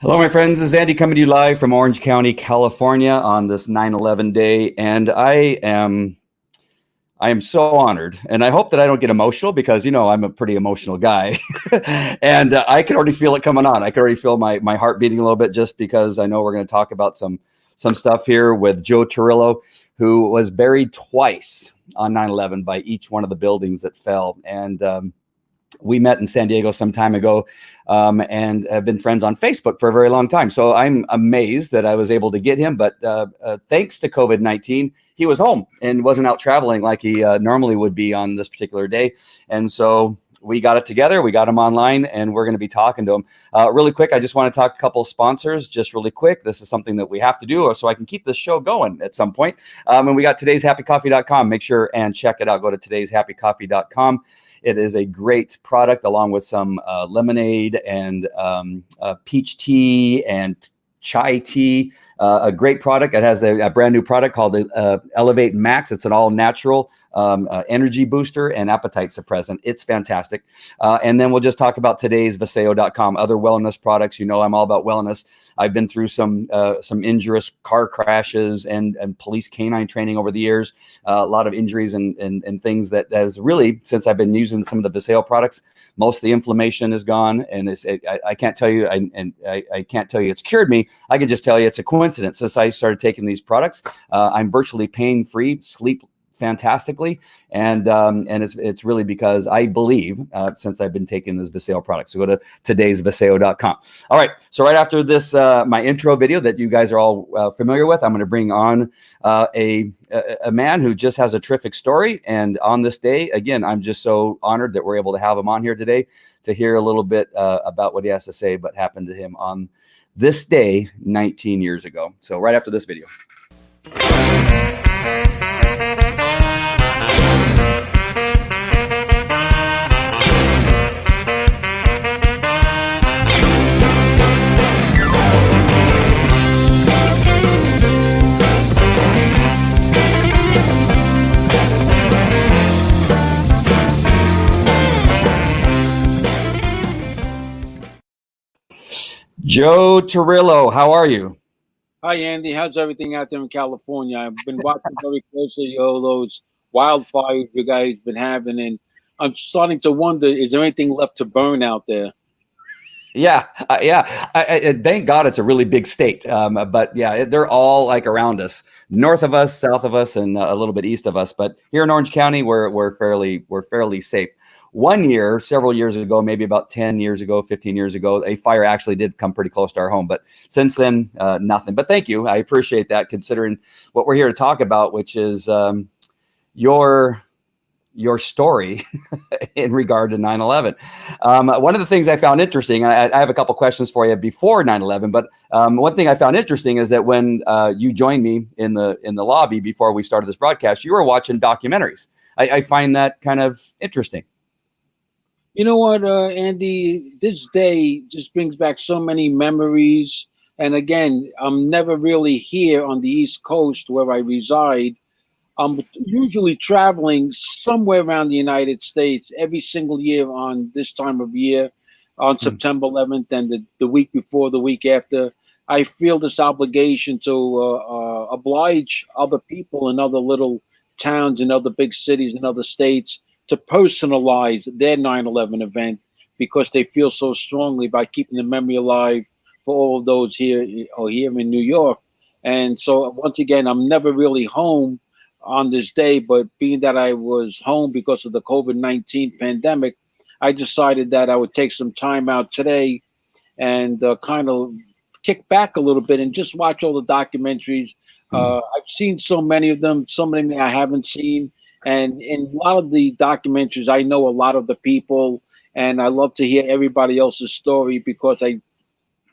Hello, my friends. This is Andy coming to you live from Orange County, California on this 9/11 day. And I am so honored. And I hope that I don't get emotional because, I'm a pretty emotional guy. And I can already feel it coming on. I can already feel my heart beating a little bit just because I know we're going to talk about some stuff here with Joe Torillo, who was buried twice on 9/11 by each one of the buildings that fell. And we met in San Diego some time ago and have been friends on Facebook for a very long time. So I'm amazed that I was able to get him. But thanks to COVID-19, he was home and wasn't out traveling like he normally would be on this particular day. And so we got it together. We got him online and we're going to be talking to him. Really quick, I just want to talk a couple of sponsors just really quick. This is something that we have to do so I can keep this show going at some point. And we got todayshappycoffee.com. Make sure and check it out. Go to todayshappycoffee.com. It is a great product along with some lemonade and peach tea and chai tea. A great product. It has a brand new product called the Elevate Max. It's an all natural energy booster and appetite suppressant. It's fantastic. And then we'll just talk about today's Viseo.com, other wellness products. I'm all about wellness. I've been through some injurious car crashes and police canine training over the years. A lot of injuries and things that has really, since I've been using some of the Viseo products, most of the inflammation is gone. And I can't tell you, I can't tell you it's cured me. I can just tell you it's a coincidence. Since I started taking these products, I'm virtually pain-free, sleep fantastically, and it's really because I believe since I've been taking this Viseo product. So go to todaysviseo.com. All right, so right after this my intro video that you guys are all familiar with, I'm going to bring on a man who just has a terrific story. And on this day, again, I'm just so honored that we're able to have him on here today to hear a little bit about what he has to say what happened to him on this day 19 years ago. So right after this video. Joe Torillo, how are you? Hi, Andy. How's everything out there in California? I've been watching very closely all those wildfires you guys been having, and I'm starting to wonder, is there anything left to burn out there? Yeah. Thank God it's a really big state. But yeah, they're all like around us, north of us, south of us, and a little bit east of us. But here in Orange County, we're fairly safe. One year, several years ago, maybe about 10 years ago, 15 years ago, a fire actually did come pretty close to our home. But since then, nothing. But thank you. I appreciate that, considering what we're here to talk about, which is your story in regard to 9/11. One of the things I found interesting, I have a couple questions for you before 9/11, but one thing I found interesting is that when you joined me in the lobby before we started this broadcast, you were watching documentaries. I find that kind of interesting. You know what, Andy? This day just brings back so many memories. And again, I'm never really here on the East Coast where I reside. I'm usually traveling somewhere around the United States every single year on this time of year, on September 11th and the week before, the week after. I feel this obligation to oblige other people in other little towns and other big cities and other states to personalize their 9/11 event because they feel so strongly by keeping the memory alive for all of those here in New York. And so once again, I'm never really home on this day, but being that I was home because of the COVID-19 pandemic, I decided that I would take some time out today and kind of kick back a little bit and just watch all the documentaries. I've seen so many of them, so many I haven't seen. And in a lot of the documentaries, I know a lot of the people, and I love to hear everybody else's story because I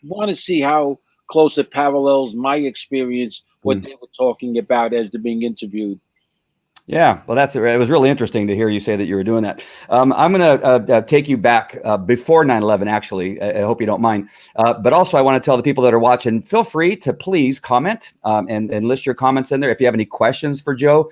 want to see how close it parallels my experience, what they were talking about as they're being interviewed. Yeah, well, it was really interesting to hear you say that you were doing that. I'm going to take you back before 9/11, actually. I hope you don't mind. But also, I want to tell the people that are watching, feel free to please comment and list your comments in there. If you have any questions for Joe,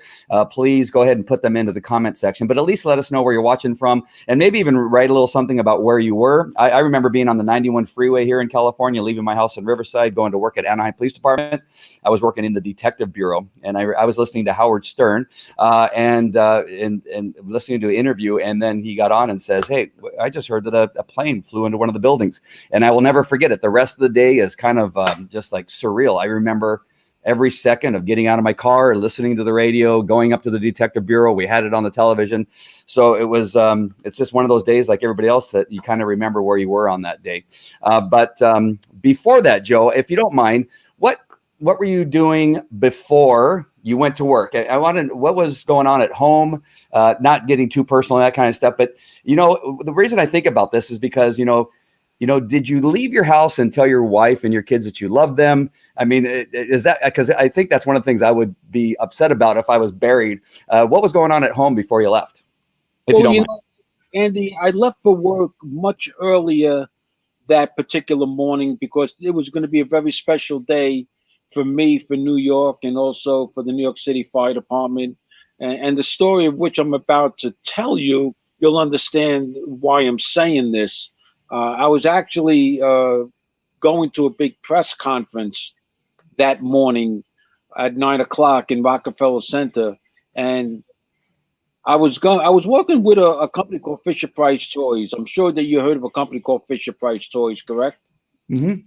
please go ahead and put them into the comment section. But at least let us know where you're watching from, and maybe even write a little something about where you were. I remember being on the 91 freeway here in California, leaving my house in Riverside, going to work at Anaheim Police Department. I was working in the detective bureau, and I was listening to Howard Stern. And listening to an interview, and then he got on and says, "Hey, I just heard that a plane flew into one of the buildings," and I will never forget it. The rest of the day is kind of just like surreal. I remember every second of getting out of my car, listening to the radio, going up to the detective bureau. We had it on the television, so it was. It's just one of those days, like everybody else, that you kind of remember where you were on that day. But before that, Joe, if you don't mind, what were you doing before you went to work? I wanted, what was going on at home, not getting too personal and that kind of stuff. But, the reason I think about this is because, did you leave your house and tell your wife and your kids that you love them? I mean, is that, because I think that's one of the things I would be upset about if I was buried. What was going on at home before you left? If you don't mind. Andy, I left for work much earlier that particular morning because it was going to be a very special day for me, for New York, and also for the New York City Fire Department. And the story of which I'm about to tell you, you'll understand why I'm saying this. I was actually going to a big press conference that morning at 9 o'clock in Rockefeller Center, and I was working with a company called Fisher Price Toys. I'm sure that you heard of a company called Fisher Price Toys, correct? Mm-hmm.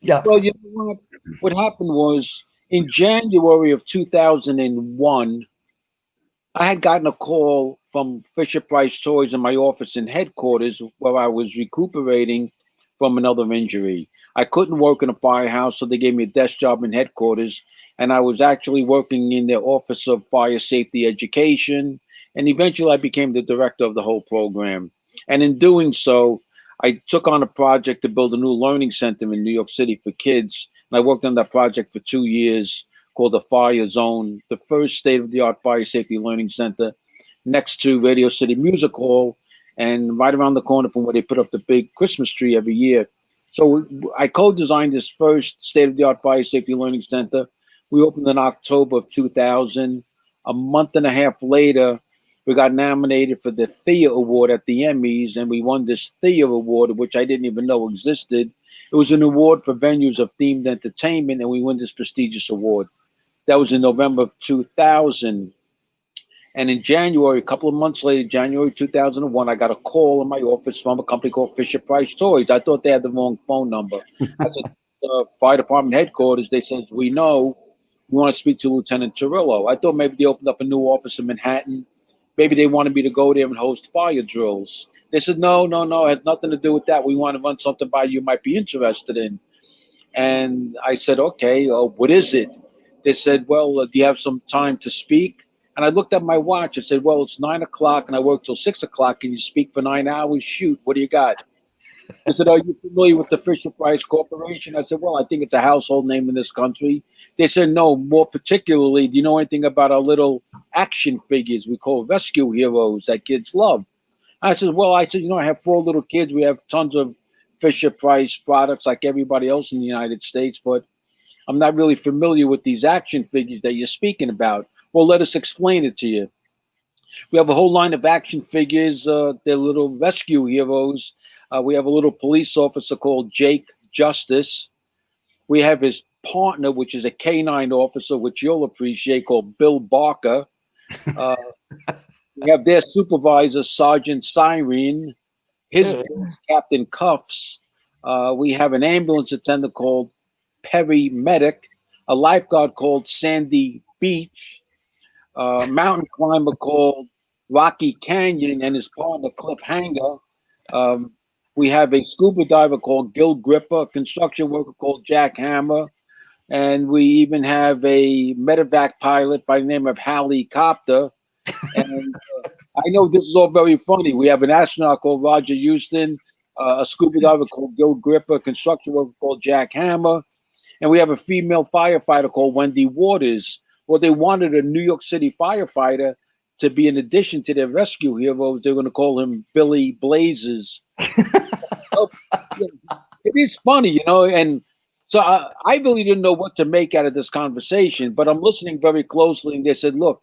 Yeah. Well, you know what happened was in January of 2001, I had gotten a call from Fisher Price Toys in my office in headquarters where I was recuperating from another injury. I couldn't work in a firehouse, so they gave me a desk job in headquarters, and I was actually working in their Office of Fire Safety Education, and eventually I became the director of the whole program. And in doing so, I took on a project to build a new learning center in New York City for kids, and I worked on that project for 2 years, called the Fire Zone, the first state-of-the-art fire safety learning center next to Radio City Music Hall and right around the corner from where they put up the big Christmas tree every year. So I co-designed this first state-of-the-art fire safety learning center. We opened in October of 2000. A month and a half later, we got nominated for the Thea Award at the Emmys, and we won this Thea Award, which I didn't even know existed. It was an award for venues of themed entertainment, and we won this prestigious award. That was in November of 2000. And in January, a couple of months later, January 2001, I got a call in my office from a company called Fisher Price Toys. I thought they had the wrong phone number. I said, fire department headquarters. They said, we know, we want to speak to Lieutenant Torillo. I thought maybe they opened up a new office in Manhattan. Maybe they wanted me to go there and host fire drills. They said, no, it has nothing to do with that. We want to run something by you might be interested in. And I said, okay, what is it? They said, well, do you have some time to speak? And I looked at my watch and said, well, it's 9 o'clock and I work till 6 o'clock. Can you speak for 9 hours? Shoot, what do you got? They said, are you familiar with the Fisher Price Corporation? I said, well, I think it's a household name in this country. They said, no, more particularly, do you know anything about our little action figures we call rescue heroes that kids love? I said, I have 4 little kids. We have tons of Fisher Price products like everybody else in the United States, but I'm not really familiar with these action figures that you're speaking about. Well, let us explain it to you. We have a whole line of action figures. They're little rescue heroes. We have a little police officer called Jake Justice. We have his partner, which is a canine officer, which you'll appreciate, called Bill Barker. We have their supervisor, Sergeant Siren. His boss, Captain Cuffs. We have an ambulance attendant called Perry Medic, a lifeguard called Sandy Beach, a mountain climber called Rocky Canyon and his partner Cliffhanger. We have a scuba diver called Gil Gripper, a construction worker called Jack Hammer, and we even have a medevac pilot by the name of Hallie Copter. And I know this is all very funny. We have an astronaut called Roger Houston, a scuba diver called Gil Gripper, a construction worker called Jack Hammer, and we have a female firefighter called Wendy Waters. Well, they wanted a New York City firefighter to be in addition to their rescue heroes. They're going to call him Billy Blazes. So, yeah, it is funny, and so I really didn't know what to make out of this conversation, but I'm listening very closely, and they said, look,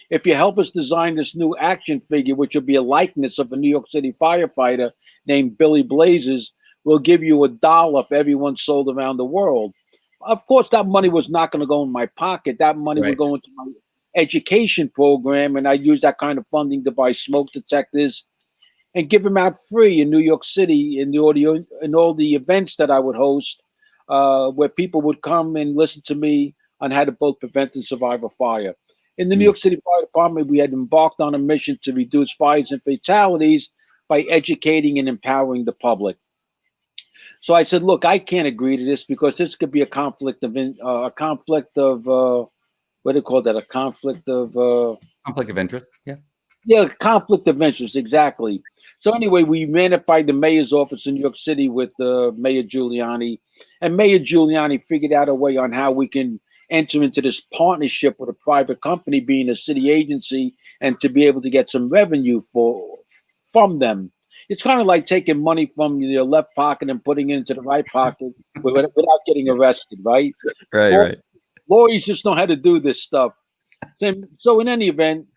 if you help us design this new action figure, which will be a likeness of a New York City firefighter named Billy Blazes, we'll give you $1 for every one sold around the world. Of course, that money was not going to go in my pocket. That money would Right. go into my education program, and I use that kind of funding to buy smoke detectors and give them out free in New York City in the audio in all the events that I would host, where people would come and listen to me on how to both prevent and survive a fire. In the New Mm. York City Fire Department, we had embarked on a mission to reduce fires and fatalities by educating and empowering the public. So I said, "Look, I can't agree to this because this could be a conflict of what do you call that? A conflict of Conflict of interest. Yeah. yeah, conflict of interest, exactly." So anyway, we ran it by the mayor's office in New York City with Mayor Giuliani, and Mayor Giuliani figured out a way on how we can enter into this partnership with a private company, being a city agency, and to be able to get some revenue from them. It's kind of like taking money from your left pocket and putting it into the right pocket without getting arrested, right? Right. Law- Right. Lawyers just know how to do this stuff. So in any event,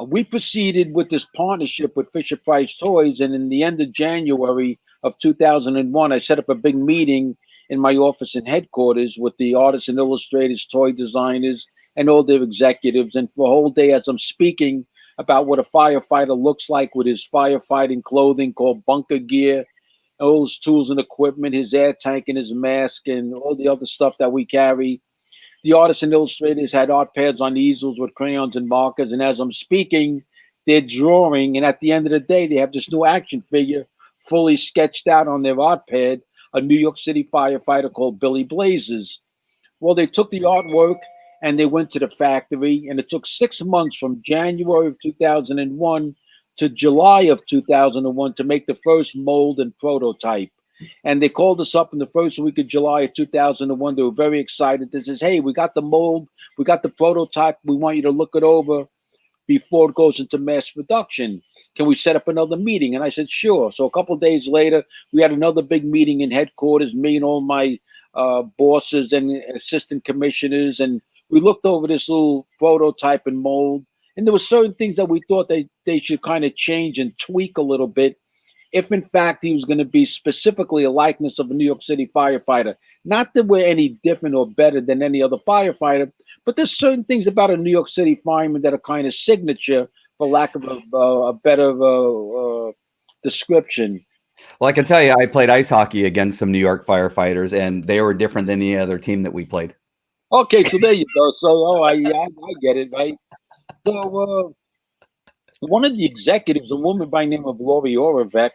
we proceeded with this partnership with Fisher Price Toys, and in the end of January of 2001, I set up a big meeting in my office and headquarters with the artists and illustrators, toy designers, and all their executives. And for a whole day, as I'm speaking about what a firefighter looks like with his firefighting clothing called bunker gear, all his tools and equipment, his air tank and his mask, and all the other stuff that we carry. The artists and illustrators had art pads on easels with crayons and markers, and as I'm speaking, they're drawing. And at the end of the day, they have this new action figure fully sketched out on their art pad, a New York City firefighter called Billy Blazes. Well, they took the artwork and they went to the factory, and it took 6 months from January of 2001 to July of 2001 to make the first mold and prototype. And they called us up in the first week of July of 2001. They were very excited. They says, "Hey, we got the mold, we got the prototype. We want you to look it over before it goes into mass production. Can we set up another meeting?" And I said, "Sure." So a couple of days later, we had another big meeting in headquarters, me and all my bosses and assistant commissioners, and we looked over this little prototype and mold. And there were certain things that we thought they should kind of change and tweak a little bit if in fact he was going to be specifically a likeness of a New York City firefighter. Not that we're any different or better than any other firefighter, but there's certain things about a New York City fireman that are kind of signature, for lack of a better description. Well, I can tell you, I played ice hockey against some New York firefighters, and they were different than any other team that we played. Okay, so there you go. So, I get it, right? So, one of the executives, a woman by the name of Lori Oravec,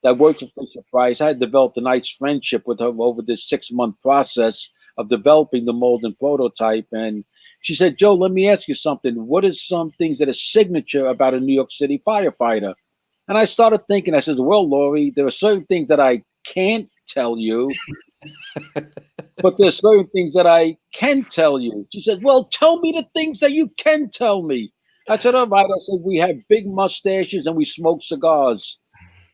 that works at Fisher Price, I had developed a nice friendship with her over this 6 month process of developing the mold and prototype. And she said, "Joe, let me ask you something. What are some things that are signature about a New York City firefighter?" And I started thinking, I said, "Well, Lori, there are certain things that I can't tell you, but there's certain things that I can tell you." She said, "Well, tell me the things that you can tell me." I said, "All right." I said, "We have big mustaches and we smoke cigars."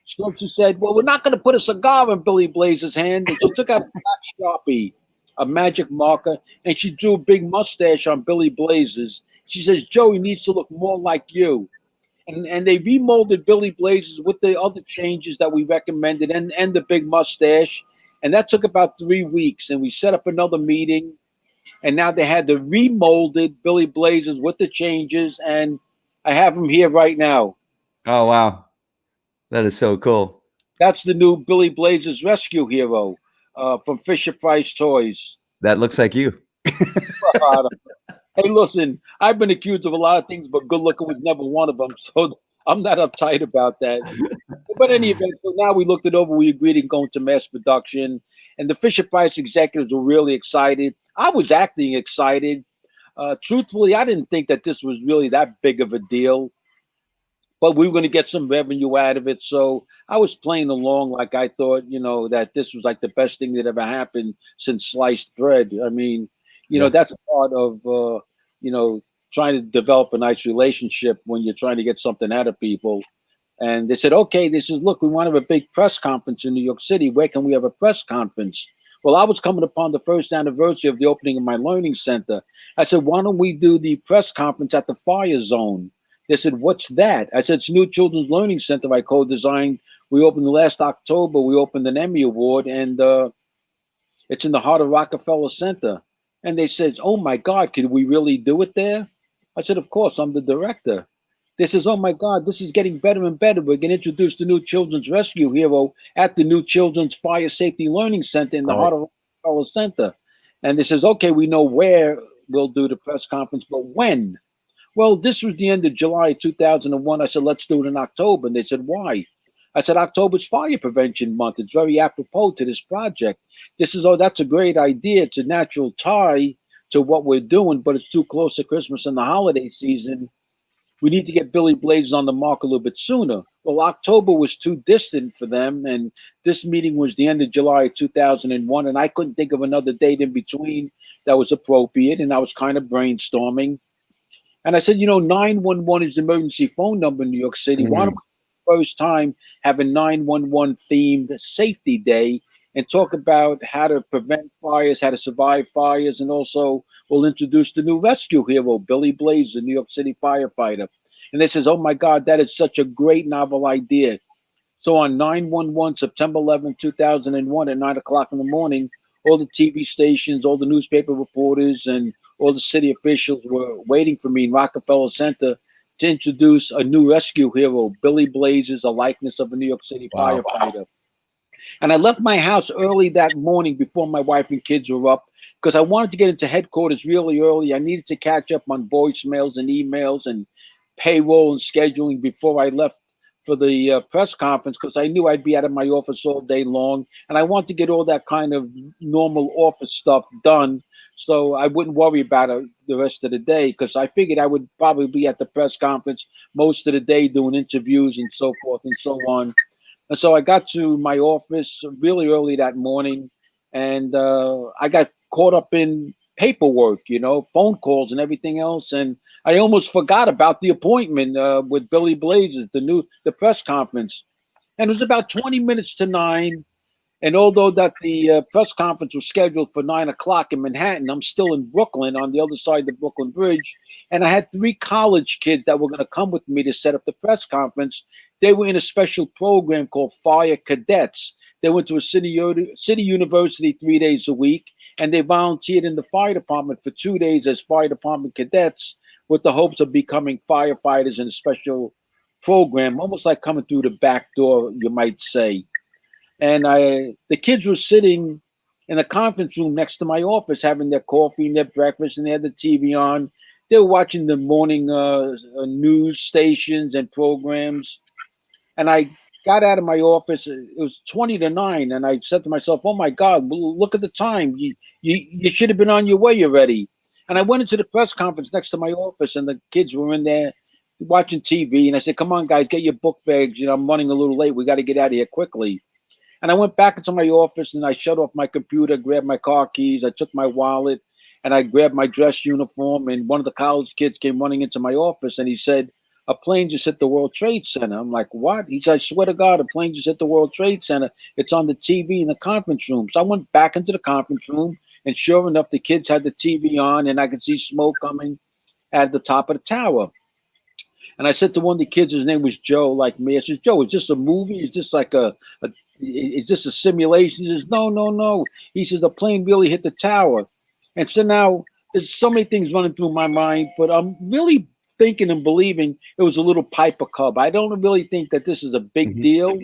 So she said, "Well, we're not going to put a cigar in Billy Blaze's hand." And she took out a black Sharpie, a magic marker, and she drew a big mustache on Billy Blaze's. She says, "Joey needs to look more like you." And they remolded Billy Blazes with the other changes that we recommended and the big mustache. And that took about 3 weeks. And we set up another meeting. And now they had the remolded Billy Blazes with the changes. And I have them here right now. Oh, wow. That is so cool. That's the new Billy Blazes Rescue Hero from Fisher Price Toys. That looks like you. Hey, listen, I've been accused of a lot of things, but good looking was never one of them. So I'm not uptight about that. But in any event, so now we looked it over. We agreed to go into mass production, and the Fisher Price executives were really excited. I was acting excited. Truthfully, I didn't think that this was really that big of a deal, but we were going to get some revenue out of it. So I was playing along like I thought, that this was like the best thing that ever happened since sliced bread. I mean, Yeah. that's a part of trying to develop a nice relationship when you're trying to get something out of people. And they said, okay, look, we want to have a big press conference in New York City. Where can we have a press conference? Well, I was coming upon the first anniversary of the opening of my learning center. I said, why don't we do the press conference at the Fire Zone? They said, what's that? I said, it's a new children's learning center I co-designed. We opened last October. We opened an Emmy Award, and it's in the heart of Rockefeller Center. And they said, oh my God, could we really do it there? I said, of course, I'm the director. They says, oh my God, this is getting better and better. We're going to introduce the new children's rescue hero at the new Children's Fire Safety Learning Center in the heart of Rockefeller Center. And they says, okay, we know where we'll do the press conference, but when? Well, this was the end of July 2001. I said, let's do it in October. And they said, why? I said, October's Fire Prevention Month. It's very apropos to this project. This is, oh, that's a great idea. It's a natural tie to what we're doing, but it's too close to Christmas and the holiday season. We need to get Billy Blazes on the mark a little bit sooner. Well, October was too distant for them, and this meeting was the end of July 2001, and I couldn't think of another date in between that was appropriate, and I was kind of brainstorming. And I said, 911 is the emergency phone number in New York City. Why don't we first time have a 911 themed safety day and talk about how to prevent fires, how to survive fires, and also we'll introduce the new rescue hero, Billy Blaze, the New York City firefighter. And they says, oh my God, that is such a great novel idea. So on 911, September 11, 2001 at 9 o'clock in the morning, all the TV stations, all the newspaper reporters, and all the city officials were waiting for me in Rockefeller Center to introduce a new rescue hero, Billy Blazes, a likeness of a New York City firefighter. And I left my house early that morning before my wife and kids were up because I wanted to get into headquarters really early. I needed to catch up on voicemails and emails and payroll and scheduling before I left for the press conference because I knew I'd be out of my office all day long. And I wanted to get all that kind of normal office stuff done so I wouldn't worry about it the rest of the day because I figured I would probably be at the press conference most of the day doing interviews and so forth and so on. And so I got to my office really early that morning, and I got caught up in paperwork, phone calls and everything else, and I almost forgot about the appointment with Billy Blazes, the press conference. And it was about 20 minutes to 9. And although that the press conference was scheduled for 9 o'clock in Manhattan, I'm still in Brooklyn on the other side of the Brooklyn Bridge. And I had 3 college kids that were going to come with me to set up the press conference. They were in a special program called Fire Cadets. They went to a city university 3 days a week, and they volunteered in the fire department for 2 days as fire department cadets with the hopes of becoming firefighters in a special program, almost like coming through the back door, you might say. And the kids were sitting in a conference room next to my office, having their coffee and their breakfast, and they had the TV on. They were watching the morning news stations and programs. And I got out of my office. It was 20 to 9, and I said to myself, "Oh my God, look at the time! You should have been on your way already." And I went into the press conference next to my office, and the kids were in there watching TV. And I said, "Come on, guys, get your book bags. I'm running a little late. We got to get out of here quickly." And I went back into my office and I shut off my computer, grabbed my car keys, I took my wallet, and I grabbed my dress uniform. And one of the college kids came running into my office and he said, "A plane just hit the World Trade Center." I'm like, "What?" He said, "I swear to God, a plane just hit the World Trade Center. It's on the TV in the conference room." So I went back into the conference room, and sure enough, the kids had the TV on and I could see smoke coming at the top of the tower. And I said to one of the kids, his name was Joe, like me. I said, "Joe, is this a movie? Is this like is this a simulation?" He says, "No, no, no." He says, "The plane really hit the tower." And so now there's so many things running through my mind, but I'm really thinking and believing it was a little Piper Cub. I don't really think that this is a big deal,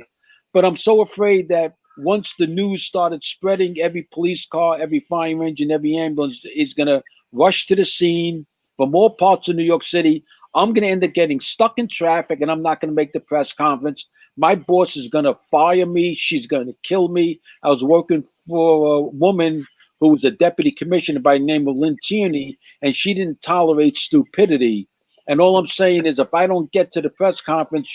but I'm so afraid that once the news started spreading, every police car, every fire engine, every ambulance is going to rush to the scene from all parts of New York City. I'm going to end up getting stuck in traffic and I'm not going to make the press conference. My boss is going to fire me. She's going to kill me. I was working for a woman who was a deputy commissioner by the name of Lynn Tierney, and she didn't tolerate stupidity. And all I'm saying is if I don't get to the press conference,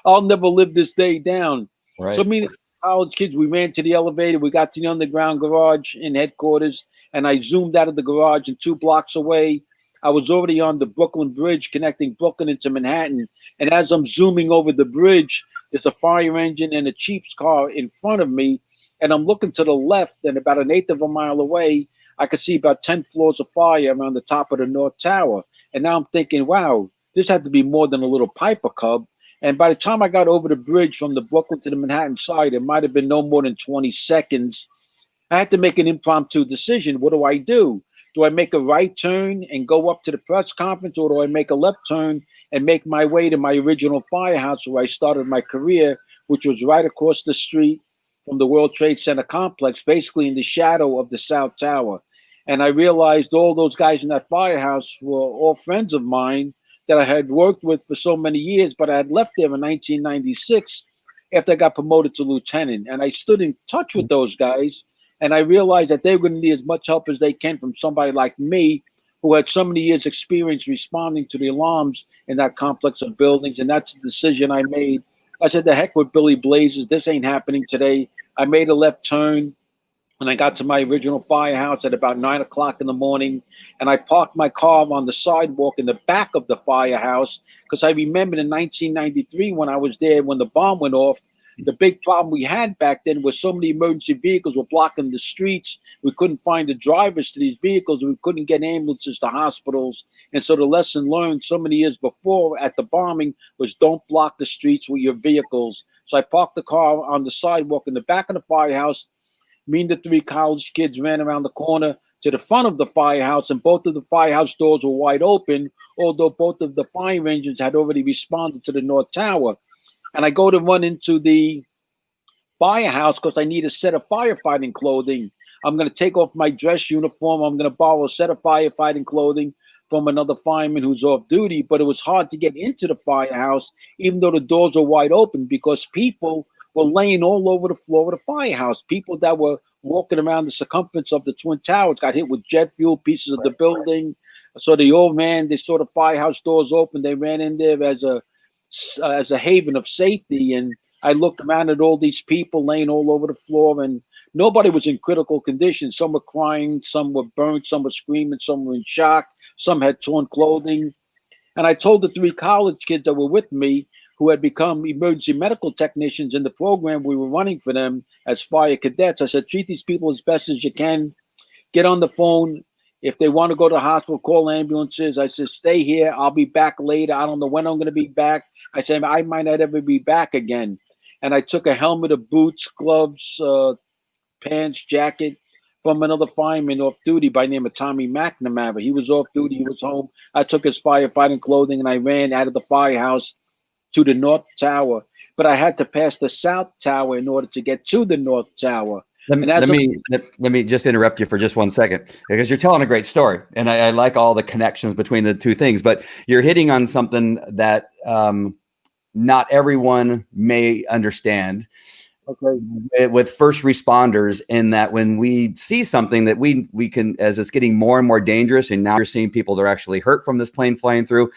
I'll never live this day down. Right. So me and the college kids, we ran to the elevator. We got to the underground garage in headquarters. and I zoomed out of the garage, and 2 blocks away, I was already on the Brooklyn Bridge connecting Brooklyn into Manhattan. And as I'm zooming over the bridge, there's a fire engine and a chief's car in front of me. And I'm looking to the left, and about an eighth of a mile away, I could see about 10 floors of fire around the top of the North Tower. And now I'm thinking, wow, this had to be more than a little Piper Cub. And by the time I got over the bridge from the Brooklyn to the Manhattan side, it might have been no more than 20 seconds. I had to make an impromptu decision. What do I do? Do I make a right turn and go up to the press conference, or do I make a left turn and make my way to my original firehouse where I started my career, which was right across the street from the World Trade Center complex, basically in the shadow of the South Tower? And I realized all those guys in that firehouse were all friends of mine that I had worked with for so many years, but I had left there in 1996 after I got promoted to lieutenant. And I stood in touch with those guys, and I realized that they were going to need as much help as they can from somebody like me, who had so many years experience responding to the alarms in that complex of buildings. And that's the decision I made. I said, the heck with Billy Blazes. This ain't happening today. I made a left turn, and I got to my original firehouse at about 9 o'clock in the morning. And I parked my car on the sidewalk in the back of the firehouse, because I remembered in 1993 when I was there, when the bomb went off, the big problem we had back then was so many emergency vehicles were blocking the streets. We couldn't find the drivers to these vehicles. We couldn't get ambulances to hospitals. And so the lesson learned so many years before at the bombing was, don't block the streets with your vehicles. So I parked the car on the sidewalk in the back of the firehouse. Me and the 3 college kids ran around the corner to the front of the firehouse, and both of the firehouse doors were wide open, although both of the fire engines had already responded to the North Tower. And I go to run into the firehouse because I need a set of firefighting clothing. I'm going to take off my dress uniform. I'm going to borrow a set of firefighting clothing from another fireman who's off duty. But it was hard to get into the firehouse, even though the doors were wide open, because people were laying all over the floor of the firehouse. People that were walking around the circumference of the Twin Towers got hit with jet fuel, pieces of the building. So they all ran. They saw the firehouse doors open. They ran in there as a haven of safety. And I looked around at all these people laying all over the floor, and nobody was in critical condition. Some were crying, some were burnt, some were screaming, some were in shock, some had torn clothing. And I told the 3 college kids that were with me, who had become emergency medical technicians in the program we were running for them as fire cadets, I said, treat these people as best as you can. Get on the phone. If they want to go to the hospital, call ambulances. I said, stay here. I'll be back later. I don't know when I'm going to be back. I said, I might not ever be back again. And I took a helmet, of boots, gloves, pants, jacket from another fireman off duty by the name of Tommy McNamara. He was off duty. He was home. I took his firefighting clothing, and I ran out of the firehouse to the North Tower. But I had to pass the South Tower in order to get to the North Tower. Let me just interrupt you for just 1 second, because you're telling a great story, and I like all the connections between the two things. But you're hitting on something that not everyone may understand. Okay. With first responders, in that when we see something that we can, as it's getting more and more dangerous, and now you're seeing people that are actually hurt from this plane flying through,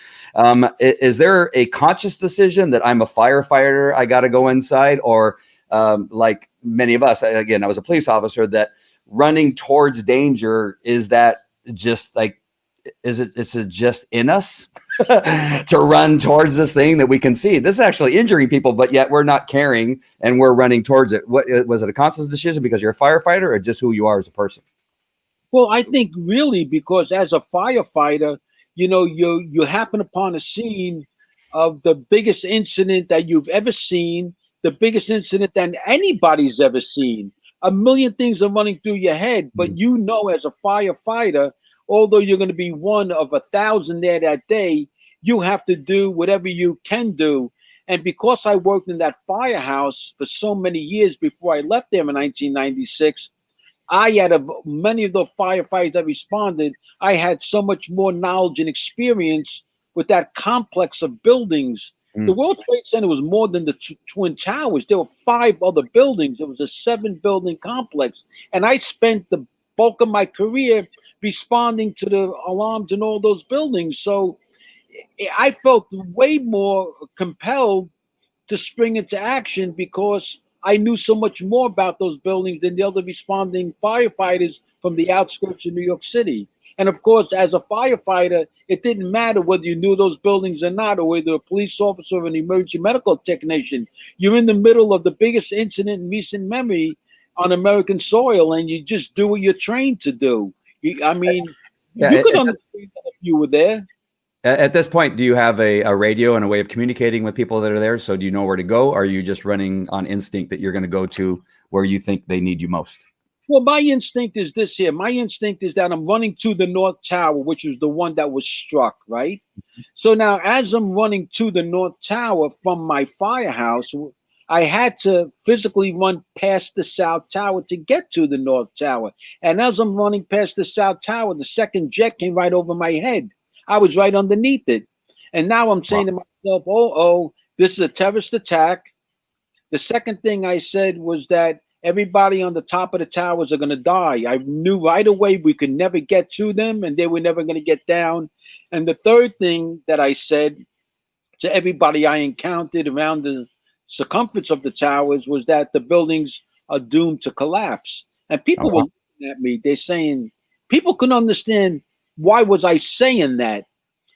is there a conscious decision that I'm a firefighter, I got to go inside, or like many of us, again, I was a police officer, that running towards danger, is that just like, is it just in us to run towards this thing that we can see? This is actually injuring people, but yet we're not caring and we're running towards it. What was it, a conscious decision because you're a firefighter, or just who you are as a person? Well, I think really because as a firefighter, you happen upon a scene of the biggest incident that you've ever seen, the biggest incident that anybody's ever seen. A million things are running through your head, but as a firefighter, although you're going to be one of 1,000 there that day, you have to do whatever you can do. And because I worked in that firehouse for so many years before I left there in 1996, out of many of the firefighters that responded, I had so much more knowledge and experience with that complex of buildings. The World Trade Center was more than the Twin Towers. There were 5 other buildings. It was a 7-building complex. And I spent the bulk of my career responding to the alarms in all those buildings. So I felt way more compelled to spring into action because I knew so much more about those buildings than the other responding firefighters from the outskirts of New York City. And of course, as a firefighter, it didn't matter whether you knew those buildings or not, or whether a police officer or an emergency medical technician. You're in the middle of the biggest incident in recent memory on American soil, and you just do what you're trained to do. I mean, Yeah. you could understand that if you were there. At this point, do you have a radio and a way of communicating with people that are there? So do you know where to go? Or are you just running on instinct that you're going to go to where you think they need you most? Well, my instinct is this here. My instinct is that I'm running to the North Tower, which is the one that was struck, right? So now, as I'm running to the North Tower from my firehouse, I had to physically run past the South Tower to get to the North Tower. And as I'm running past the South Tower, the second jet came right over my head. I was right underneath it. And now I'm saying to myself, oh, this is a terrorist attack. The second thing I said was that everybody on the top of the towers are going to die. I knew right away we could never get to them and they were never going to get down. And the third thing that I said to everybody I encountered around the circumference of the towers was that the buildings are doomed to collapse. And people were looking at me. They're saying, people couldn't understand, why was I saying that?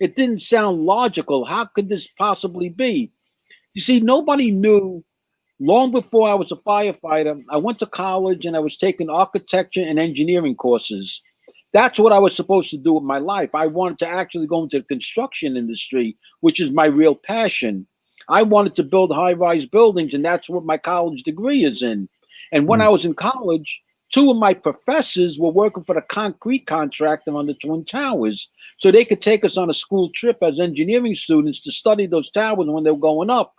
It didn't sound logical. How could this possibly be? You see, nobody knew. Long before I was a firefighter, I went to college and I was taking architecture and engineering courses. That's what I was supposed to do with my life. I wanted to actually go into the construction industry, which is my real passion. I wanted to build high-rise buildings, and that's what my college degree is in. And when I was in college, two of my professors were working for the concrete contractor on the Twin Towers. So they could take us on a school trip as engineering students to study those towers when they were going up.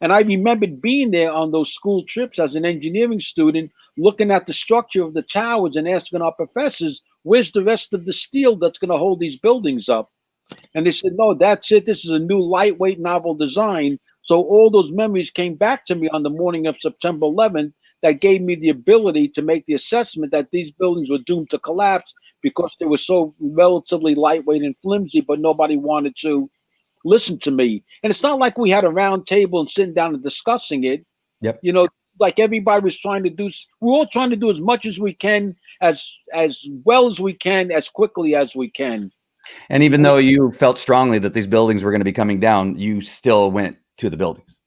And I remembered being there on those school trips as an engineering student, looking at the structure of the towers and asking our professors, where's the rest of the steel that's going to hold these buildings up? And they said, no, that's it. This is a new lightweight novel design. So all those memories came back to me on the morning of September 11th that gave me the ability to make the assessment that these buildings were doomed to collapse because they were so relatively lightweight and flimsy, but nobody wanted to listen to me. And it's not like we had a round table and sitting down and discussing it. Yep. You know, like everybody was trying to do, we're all trying to do as much as we can, as well as we can, as quickly as we can. And even though you felt strongly that these buildings were going to be coming down, you still went to the buildings.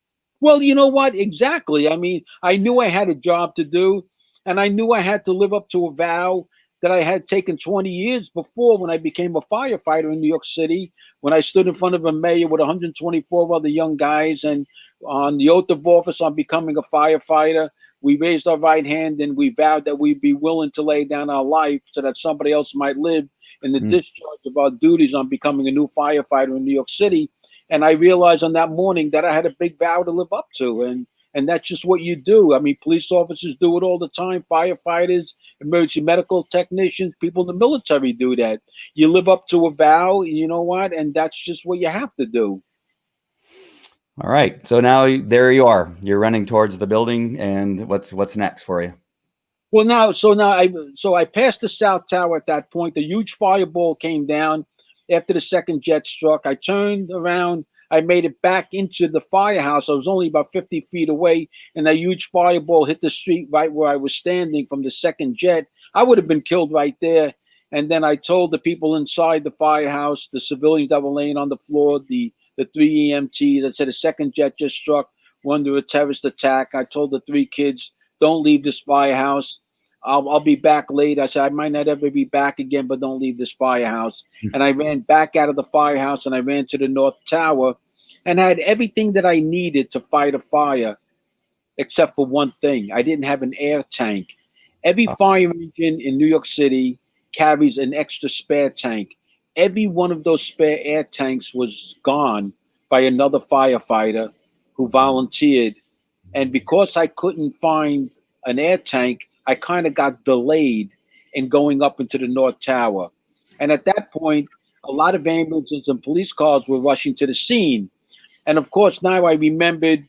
Well, you know what? Exactly. I mean, I knew I had a job to do, and I knew I had to live up to a vow that I had taken 20 years before when I became a firefighter in New York City, when I stood in front of a mayor with 124 other young guys, and on the oath of office on becoming a firefighter, we raised our right hand and we vowed that we'd be willing to lay down our life so that somebody else might live in the discharge of our duties on becoming a new firefighter in New York City. And I realized on that morning that I had a big vow to live up to. And that's just what you do. I mean, police officers do it all the time. Firefighters, emergency medical technicians, people in the military do that. You live up to a vow, you know what? And that's just what you have to do. All right. So now there you are. You're running towards the building. And what's next for you? Well, so I passed the South Tower at that point. The huge fireball came down after the second jet struck. I turned around. I made it back into the firehouse. I was only about 50 feet away, and that huge fireball hit the street right where I was standing from the second jet. I would have been killed right there. And then I told the people inside the firehouse, the civilians that were laying on the floor, the three EMTs, I said a second jet just struck. We're under a terrorist attack. I told the three kids, don't leave this firehouse. I'll be back late. I said, I might not ever be back again, but don't leave this firehouse. And I ran back out of the firehouse and I ran to the North Tower and had everything that I needed to fight a fire, except for one thing. I didn't have an air tank. Every fire engine in New York City carries an extra spare tank. Every one of those spare air tanks was gone by another firefighter who volunteered. And because I couldn't find an air tank, I kind of got delayed in going up into the North Tower. And at that point, a lot of ambulances and police cars were rushing to the scene. And of course, now I remembered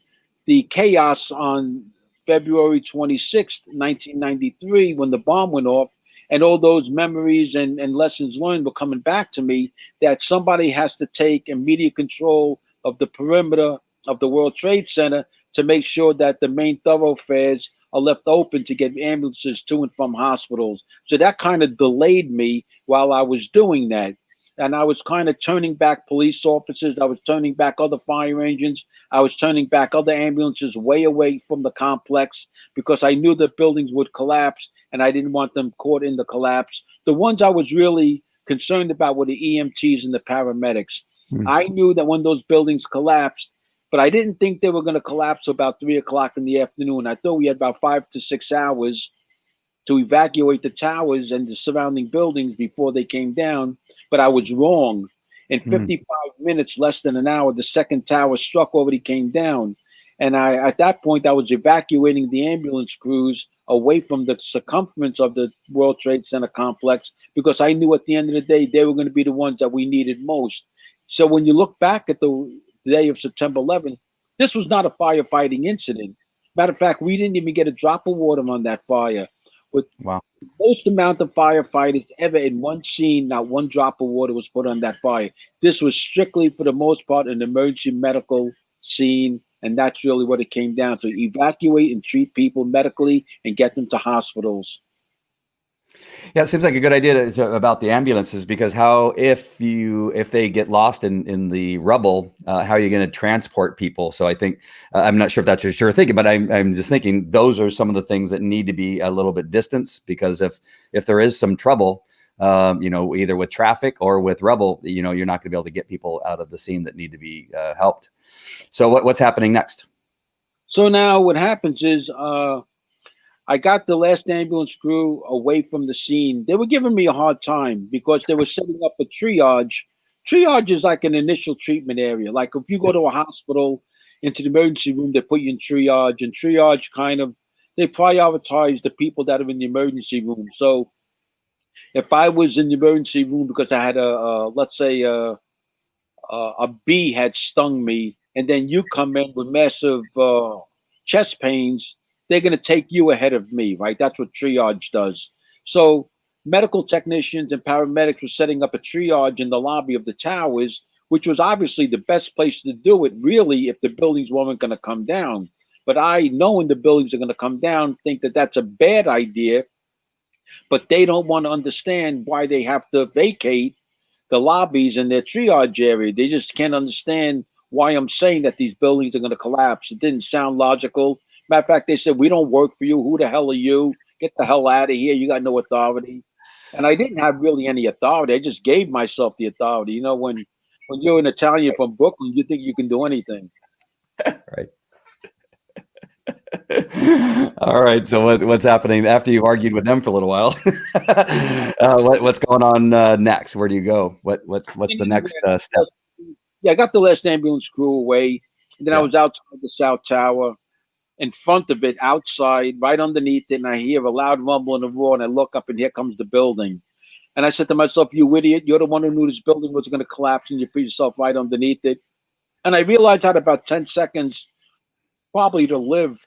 the chaos on February 26th, 1993, when the bomb went off, and all those memories and lessons learned were coming back to me, that somebody has to take immediate control of the perimeter of the World Trade Center to make sure that the main thoroughfares are left open to get ambulances to and from hospitals. So that kind of delayed me while I was doing that. And I was kind of turning back police officers. I was turning back other fire engines. I was turning back other ambulances way away from the complex because I knew the buildings would collapse and I didn't want them caught in the collapse. The ones I was really concerned about were the EMTs and the paramedics. I knew that when those buildings collapsed, but I didn't think they were going to collapse about 3 o'clock in the afternoon. I thought we had about 5 to 6 hours to evacuate the towers and the surrounding buildings before they came down, but I was wrong. In 55 minutes, less than an hour, the second tower struck, already came down. And at that point, I was evacuating the ambulance crews away from the circumference of the World Trade Center complex because I knew at the end of the day, they were going to be the ones that we needed most. So when you look back at the day of September 11th, this was not a firefighting incident. Matter of fact, we didn't even get a drop of water on that fire. With Wow. the most amount of firefighters ever in one scene, not one drop of water was put on that fire. This was strictly, for the most part, an emergency medical scene, and that's really what it came down to: evacuate and treat people medically and get them to hospitals. Yeah, it seems like a good idea about the ambulances, because if they get lost in the rubble, how are you going to transport people? So I think I'm not sure if that's what you're thinking, but I'm just thinking those are some of the things that need to be a little bit distanced, because if there is some trouble, either with traffic or with rubble, you're not going to be able to get people out of the scene that need to be helped. So what's happening next? So now what happens is I got the last ambulance crew away from the scene. They were giving me a hard time because they were setting up a triage. Triage is like an initial treatment area. Like if you go to a hospital into the emergency room, they put you in triage, and triage they prioritize the people that are in the emergency room. So if I was in the emergency room because I had let's say a bee had stung me, and then you come in with massive chest pains, they're going to take you ahead of me, right? That's what triage does. So medical technicians and paramedics were setting up a triage in the lobby of the towers, which was obviously the best place to do it, really, if the buildings weren't going to come down. But I, knowing the buildings are going to come down, think that that's a bad idea, but they don't want to understand why they have to vacate the lobbies in their triage area. They just can't understand why I'm saying that these buildings are going to collapse. It didn't sound logical. Matter of fact, they said, "We don't work for you. Who the hell are you? Get the hell out of here. You got no authority." And I didn't have really any authority. I just gave myself the authority. When you're an Italian from Brooklyn, you think you can do anything. Right. All right. So what's happening after you've argued with them for a little while? What's going on next? Where do you go? What's the next step? Yeah, I got the last ambulance crew away. And then I was outside the South Tower, in front of it, outside, right underneath it, and I hear a loud rumble and a roar, and I look up, and here comes the building. And I said to myself, "You idiot! You're the one who knew this building was going to collapse, and you put yourself right underneath it." And I realized I had about 10 seconds, probably, to live.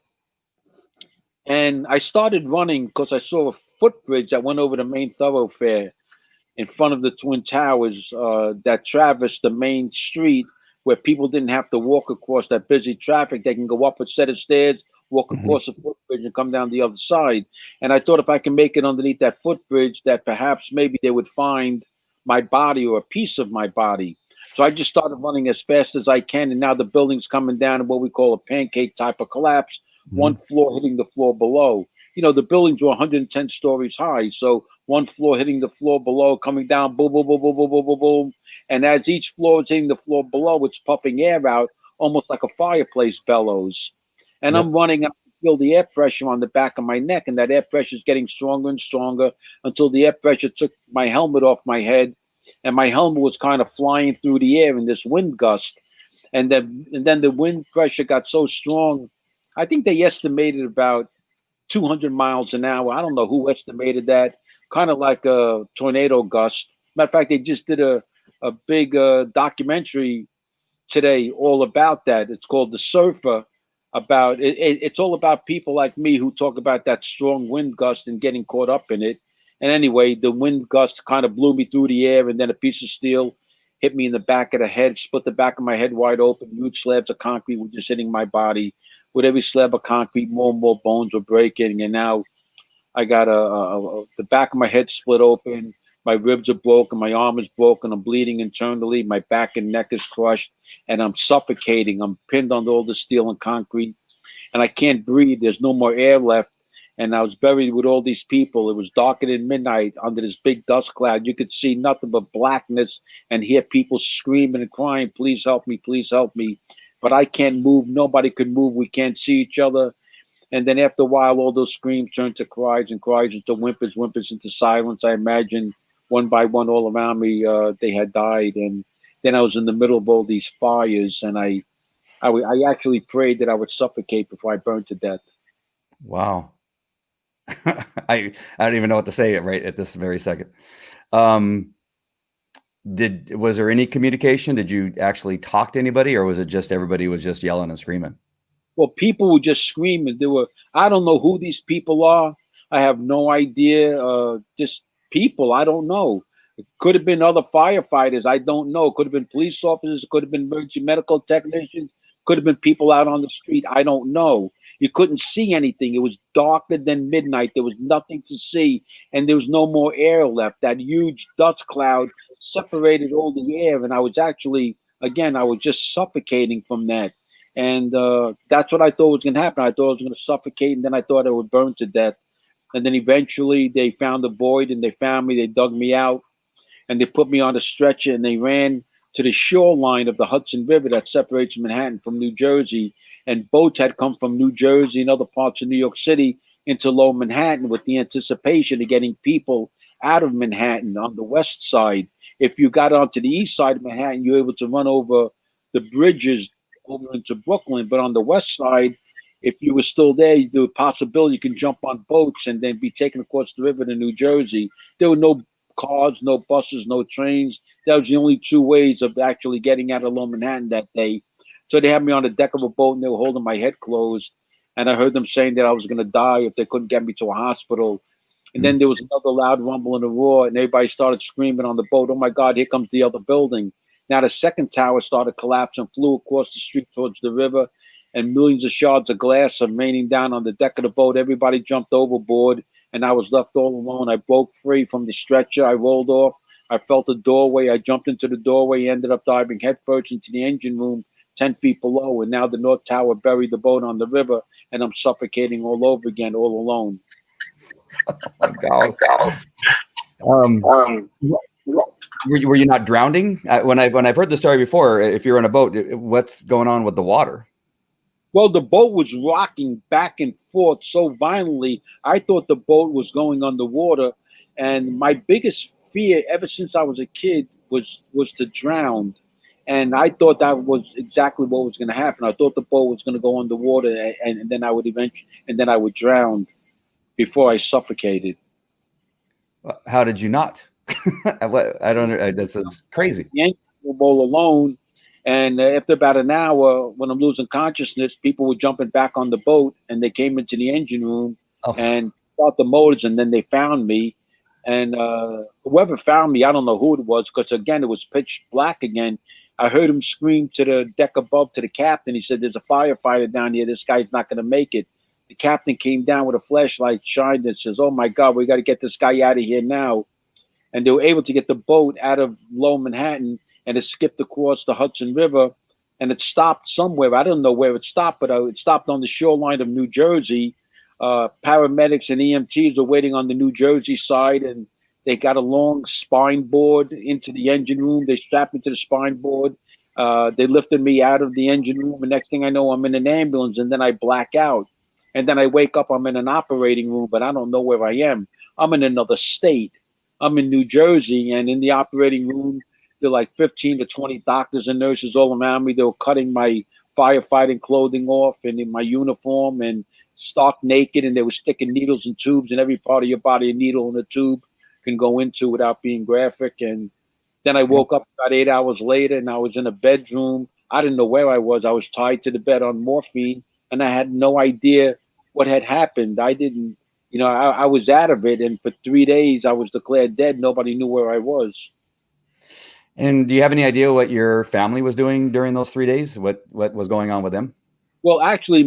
And I started running because I saw a footbridge that went over the main thoroughfare in front of the Twin Towers that traversed the main street, where people didn't have to walk across that busy traffic. They can go up a set of stairs, walk across the footbridge, and come down the other side. And I thought if I can make it underneath that footbridge, that perhaps maybe they would find my body or a piece of my body. So I just started running as fast as I can. And now the building's coming down in what we call a pancake type of collapse, one floor hitting the floor below. The buildings were 110 stories high. So one floor hitting the floor below, coming down, boom, boom, boom, boom, boom, boom, boom, boom. And as each floor is hitting the floor below, it's puffing air out, almost like a fireplace bellows. And I'm running, and I feel the air pressure on the back of my neck, and that air pressure is getting stronger and stronger until the air pressure took my helmet off my head, and my helmet was kind of flying through the air in this wind gust. And then the wind pressure got so strong, I think they estimated about 200 miles an hour. I don't know who estimated that. Kind of like a tornado gust. Matter of fact, they just did a big documentary today all about that. It's called The Surfer. It's all about people like me who talk about that strong wind gust and getting caught up in it. And anyway, the wind gust kind of blew me through the air, and then a piece of steel hit me in the back of the head, split the back of my head wide open. Huge slabs of concrete were just hitting my body with every slab of concrete, more and more bones were breaking, and now I got the back of my head split open. My ribs are broken. My arm is broken. I'm bleeding internally. My back and neck is crushed, and I'm suffocating. I'm pinned on all the steel and concrete, and I can't breathe. There's no more air left. And I was buried with all these people. It was darker than midnight under this big dust cloud. You could see nothing but blackness and hear people screaming and crying, please help me, please help me. But I can't move. Nobody could move. We can't see each other. And then after a while, all those screams turned to cries and cries into whimpers, whimpers into silence. I imagine one by one all around me, they had died. And then I was in the middle of all these fires, and I actually prayed that I would suffocate before I burned to death. Wow. I don't even know what to say right at this very second. Was there any communication? Did you actually talk to anybody, or was it just everybody was just yelling and screaming? Well, people were just screaming. I don't know who these people are. I have no idea. Just people. I don't know. It could have been other firefighters. I don't know. It could have been police officers. It could have been emergency medical technicians. Could have been people out on the street. I don't know. You couldn't see anything. It was darker than midnight. There was nothing to see, and there was no more air left. That huge dust cloud separated all the air, and I was actually, again, I was just suffocating from that. And that's what I thought was going to happen. I thought I was going to suffocate, and then I thought I would burn to death. And then eventually they found a void, and they found me. They dug me out, and they put me on a stretcher, and they ran to the shoreline of the Hudson River that separates Manhattan from New Jersey. And boats had come from New Jersey and other parts of New York City into Lower Manhattan with the anticipation of getting people out of Manhattan on the west side. If you got onto the east side of Manhattan, you were able to run over the bridges over into Brooklyn. But on the west side, if you were still there, there was a possibility you can jump on boats and then be taken across the river to New Jersey. There were no cars, no buses, no trains. That was the only two ways of actually getting out of Lower Manhattan that day. So they had me on the deck of a boat, and they were holding my head closed. And I heard them saying that I was going to die if they couldn't get me to a hospital. And then there was another loud rumble and a roar, and everybody started screaming on the boat, oh, my God, here comes the other building. Now the second tower started collapsing, flew across the street towards the river, and millions of shards of glass are raining down on the deck of the boat. Everybody jumped overboard, and I was left all alone. I broke free from the stretcher. I rolled off. I felt a doorway. I jumped into the doorway, ended up diving headfirst into the engine room 10 feet below, and now the North Tower buried the boat on the river, and I'm suffocating all over again, all alone. Oh my God. Were you not drowning? When I've heard the story before, if you're on a boat, what's going on with the water? Well, the boat was rocking back and forth so violently, I thought the boat was going underwater. And my biggest fear ever since I was a kid was to drown. And I thought that was exactly what was going to happen. I thought the boat was going to go underwater, and then I would drown before I suffocated. How did you not? I don't know. This is crazy. The engine room all alone. And after about an hour, when I'm losing consciousness, people were jumping back on the boat, and they came into the engine room and start the motors, and then they found me. And whoever found me, I don't know who it was, because again, it was pitch black again. I heard him scream to the deck above to the captain. He said, there's a firefighter down here. This guy's not going to make it. The captain came down with a flashlight, shined, and says, oh my God, we got to get this guy out of here now. And they were able to get the boat out of Lower Manhattan, and it skipped across the Hudson River, and it stopped somewhere. I don't know where it stopped, but it stopped on the shoreline of New Jersey. Paramedics and EMTs were waiting on the New Jersey side, and they got a long spine board into the engine room. They strapped me to the spine board. They lifted me out of the engine room, and next thing I know, I'm in an ambulance, and then I black out. And then I wake up, I'm in an operating room, but I don't know where I am. I'm in another state. I'm in New Jersey, and in the operating room, there are like 15 to 20 doctors and nurses all around me. They were cutting my firefighting clothing off and in my uniform and stark naked, and they were sticking needles and tubes in every part of your body. A needle and a tube can go into without being graphic. And then I woke up about 8 hours later, and I was in a bedroom. I didn't know where I was. I was tied to the bed on morphine, and I had no idea what had happened. I didn't, I was out of it, and for 3 days I was declared dead. Nobody knew where I was. And do you have any idea what your family was doing during those 3 days? What was going on with them? Well, actually,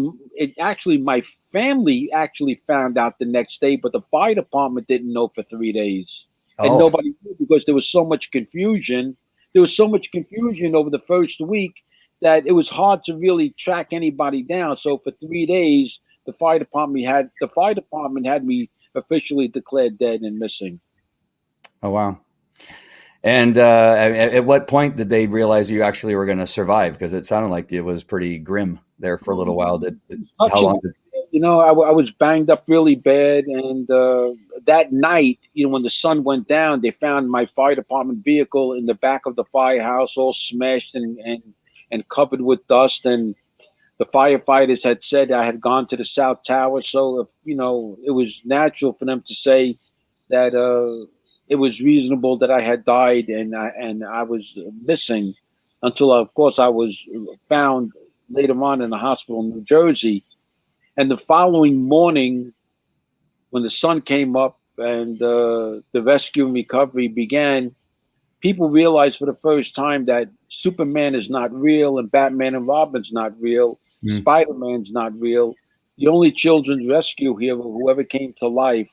my family actually found out the next day, but the fire department didn't know for 3 days, and Oh, nobody knew because there was so much confusion. There was so much confusion over the first week that it was hard to really track anybody down. So for 3 days, the fire department had me officially declared dead and missing. oh wow. And at what point did they realize you actually were going to survive? Because it sounded like it was pretty grim there for a little while. How Touching, long did? I was banged up really bad, and that night, when the sun went down, they found my fire department vehicle in the back of the firehouse, all smashed and covered with dust. And the firefighters had said I had gone to the South Tower, so if it was natural for them to say that it was reasonable that I had died and I was missing until, of course, I was found later on in the hospital in New Jersey. And the following morning, when the sun came up and the rescue and recovery began, people realized for the first time that Superman is not real and Batman and Robin's not real. Hmm. Spider-Man's not real. The only children's rescue hero who ever came to life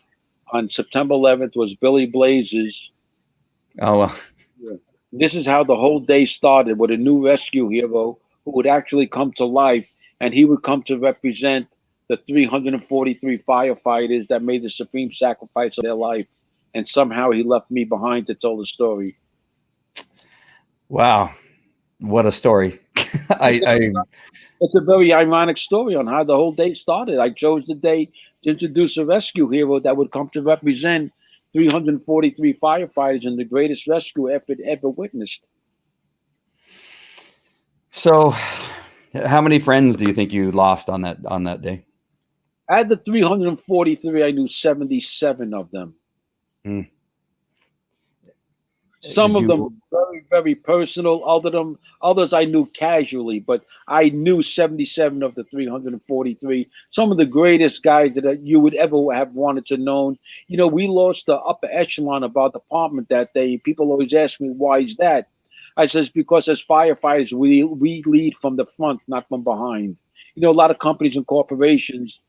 on September 11th was Billy Blazes. Oh well. This is how the whole day started with a new rescue hero who would actually come to life, and he would come to represent the 343 firefighters that made the supreme sacrifice of their life. And somehow he left me behind to tell the story. Wow, what a story. I It's a very ironic story on how the whole day started. I chose the day to introduce a rescue hero that would come to represent 343 firefighters in the greatest rescue effort ever witnessed. so, how many friends do you think you lost on that day? Out of the 343, I knew 77 of them. Hmm. Some Did of you? them very, very personal. Others I knew casually, but I knew 77 of the 343. Some of the greatest guys that you would ever have wanted to know. We lost the upper echelon of our department that day. People always ask me, why is that? I says, because as firefighters, we lead from the front, not from behind. A lot of companies and corporations,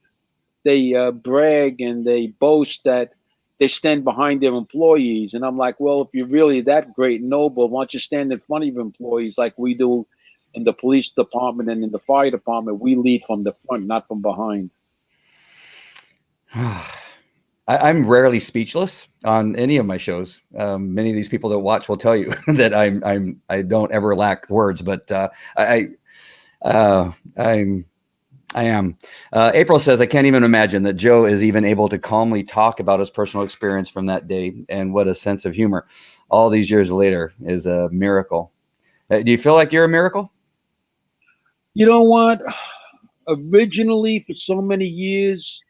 they brag and they boast that they stand behind their employees. And I'm like, well, if you're really that great and noble, why don't you stand in front of your employees like we do in the police department and in the fire department? We lead from the front, not from behind. I'm rarely speechless on any of my shows. Many of these people that watch will tell you that I don't ever lack words, but I'm I am. April says, I can't even imagine that Joe is even able to calmly talk about his personal experience from that day, and what a sense of humor all these years later is a miracle. Do you feel like you're a miracle? You know what? Originally, for so many years,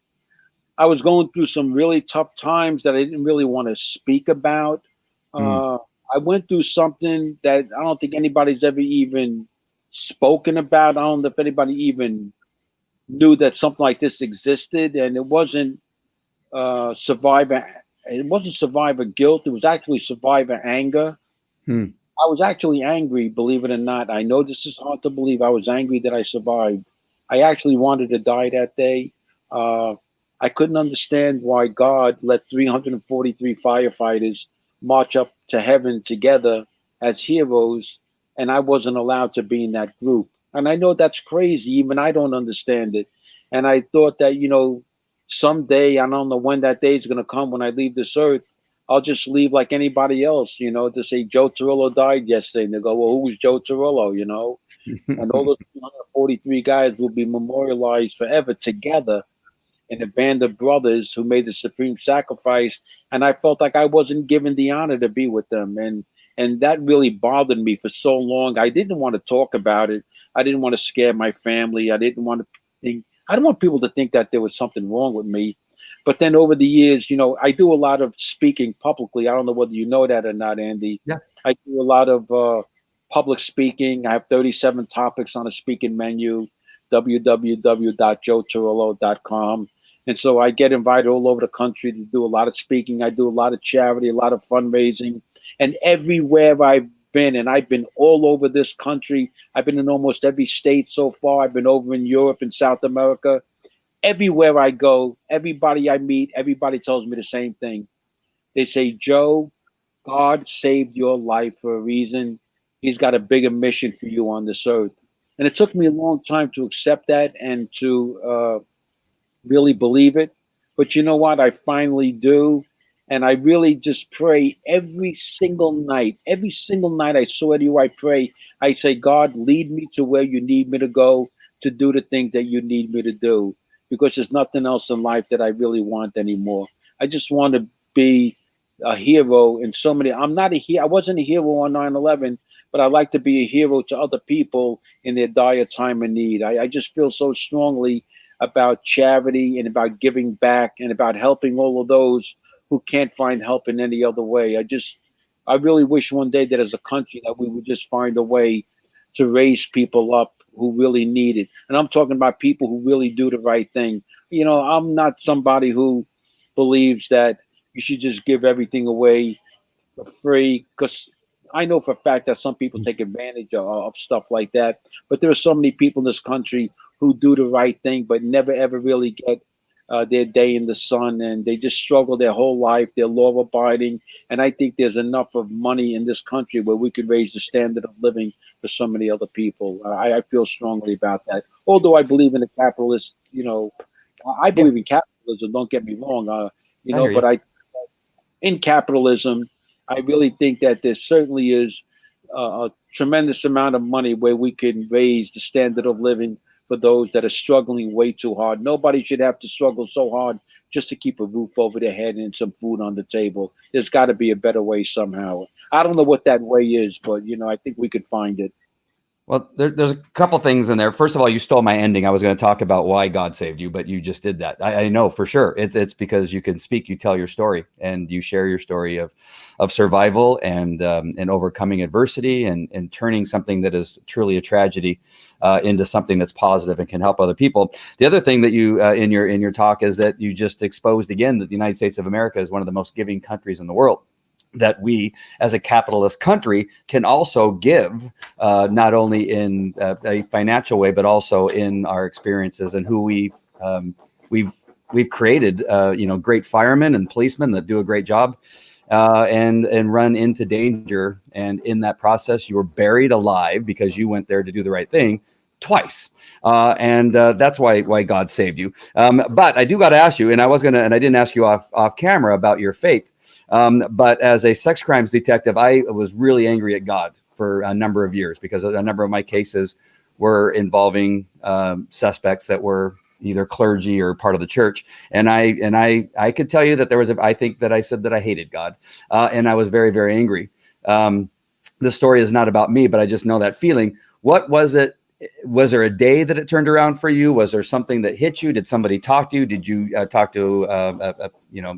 I was going through some really tough times that I didn't really want to speak about. Mm, Uh, I went through something that I don't think anybody's ever even spoken about. I don't know if anybody even knew that something like this existed, and survivor. It wasn't survivor guilt. It was actually survivor anger. mm. I was actually angry, believe it or not. I know this is hard to believe. I was angry that I survived. I actually wanted to die that day. Uh, I couldn't understand why God let 343 firefighters march up to heaven together as heroes, and I wasn't allowed to be in that group. And I know that's crazy. Even I don't understand it. And I thought that, someday, I don't know when that day is going to come when I leave this earth, I'll just leave like anybody else, to say Joe Torillo died yesterday. And they go, well, who's Joe Torillo? And all those 243 guys will be memorialized forever together in a band of brothers who made the supreme sacrifice. And I felt like I wasn't given the honor to be with them. And that really bothered me for so long. I didn't want to talk about it. I didn't want to scare my family. I didn't want people to think that there was something wrong with me. But then over the years, I do a lot of speaking publicly. I don't know whether you know that or not, Andy. Yeah. I do a lot of public speaking. I have 37 topics on a speaking menu, www.joetorillo.com. And so I get invited all over the country to do a lot of speaking. I do a lot of charity, a lot of fundraising. And everywhere I've been, and I've been all over this country. I've been in almost every state so far. I've been over in Europe and South America. Everywhere I go, everybody I meet, everybody tells me the same thing. They say, Joe, God saved your life for a reason. He's got a bigger mission for you on this earth. And it took me a long time to accept that and to really believe it. But you know what? I finally do. And I really just pray every single night. Every single night I swear to you, I pray. I say, God, lead me to where you need me to go to do the things that you need me to do. Because there's nothing else in life that I really want anymore. I just want to be a hero in so many. I'm not a hero. I wasn't a hero on 9/11, but I like to be a hero to other people in their dire time of need. I just feel so strongly about charity and about giving back and about helping all of those who can't find help in any other way. I really wish one day that as a country that we would just find a way to raise people up who really need it. And I'm talking about people who really do the right thing. You know, I'm not somebody who believes that you should just give everything away for free, because I know for a fact that some people take advantage of stuff like that. But there are so many people in this country who do the right thing, but never ever really get their day in the sun, and they just struggle their whole life. They're law abiding, and I think there's enough of money in this country where we could raise the standard of living for so many other people. I feel strongly about that. Although I believe in the capitalist, I Yeah, believe in capitalism. Don't get me wrong, I hear you. but in capitalism, I really think that there certainly is a tremendous amount of money where we can raise the standard of living for those that are struggling way too hard. Nobody should have to struggle so hard just to keep a roof over their head and some food on the table. There's got to be a better way somehow. I don't know what that way is, but I think we could find it. Well, there's a couple things in there. First of all, you stole my ending. I was going to talk about why God saved you, but you just did that. I know for sure. It's because you can speak, you tell your story, and you share your story of survival and overcoming adversity and turning something that is truly a tragedy into something that's positive and can help other people. The other thing that you in your talk is that you just exposed again that the United States of America is one of the most giving countries in the world. That we, as a capitalist country, can also give, not only in a financial way, but also in our experiences and who we've created. Great firemen and policemen that do a great job, and run into danger. And in that process, you were buried alive because you went there to do the right thing twice. And that's why God saved you. But I do got to ask you, and I didn't ask you off camera about your faith. But as a sex crimes detective, I was really angry at God for a number of years because a number of my cases were involving suspects that were either clergy or part of the church. And I could tell you that I think that I said that I hated God, and I was very, very angry. This story is not about me, but I just know that feeling. What was it? Was there a day that it turned around for you? Was there something that hit you? Did somebody talk to you? Did you talk to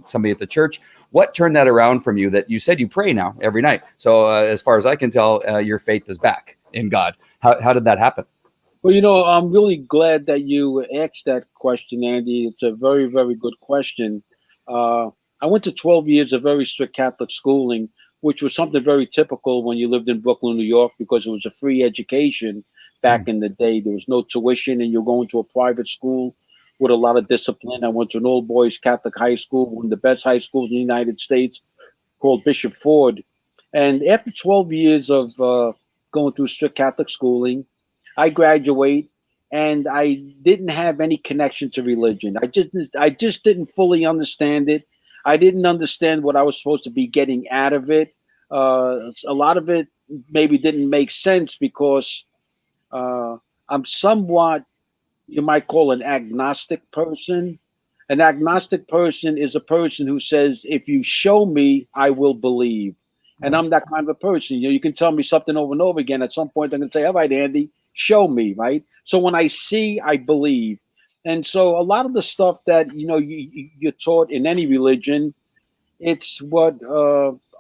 somebody at the church? What turned that around from you that you said you pray now every night? So as far as I can tell, your faith is back in God. How did that happen? Well, I'm really glad that you asked that question, Andy. It's a very, very good question. Uh, I went to 12 years of very strict Catholic schooling, which was something very typical when you lived in Brooklyn, New York, because it was a free education back in the day. There was no tuition, and you're going to a private school with a lot of discipline. I went to an old boys Catholic high school, one of the best high schools in the United States, called Bishop Ford. And after 12 years of going through strict Catholic schooling, I graduate, and I didn't have any connection to religion. I just didn't fully understand it. I didn't understand what I was supposed to be getting out of it. A lot of it maybe didn't make sense because uh, I'm somewhat, you might call, an agnostic person. An agnostic person is a person who says, if you show me, I will believe. And I'm that kind of a person. You can tell me something over and over again. At some point, I'm going to say, all right, Andy, show me, right? So when I see, I believe. And so a lot of the stuff that, you're taught in any religion, it's what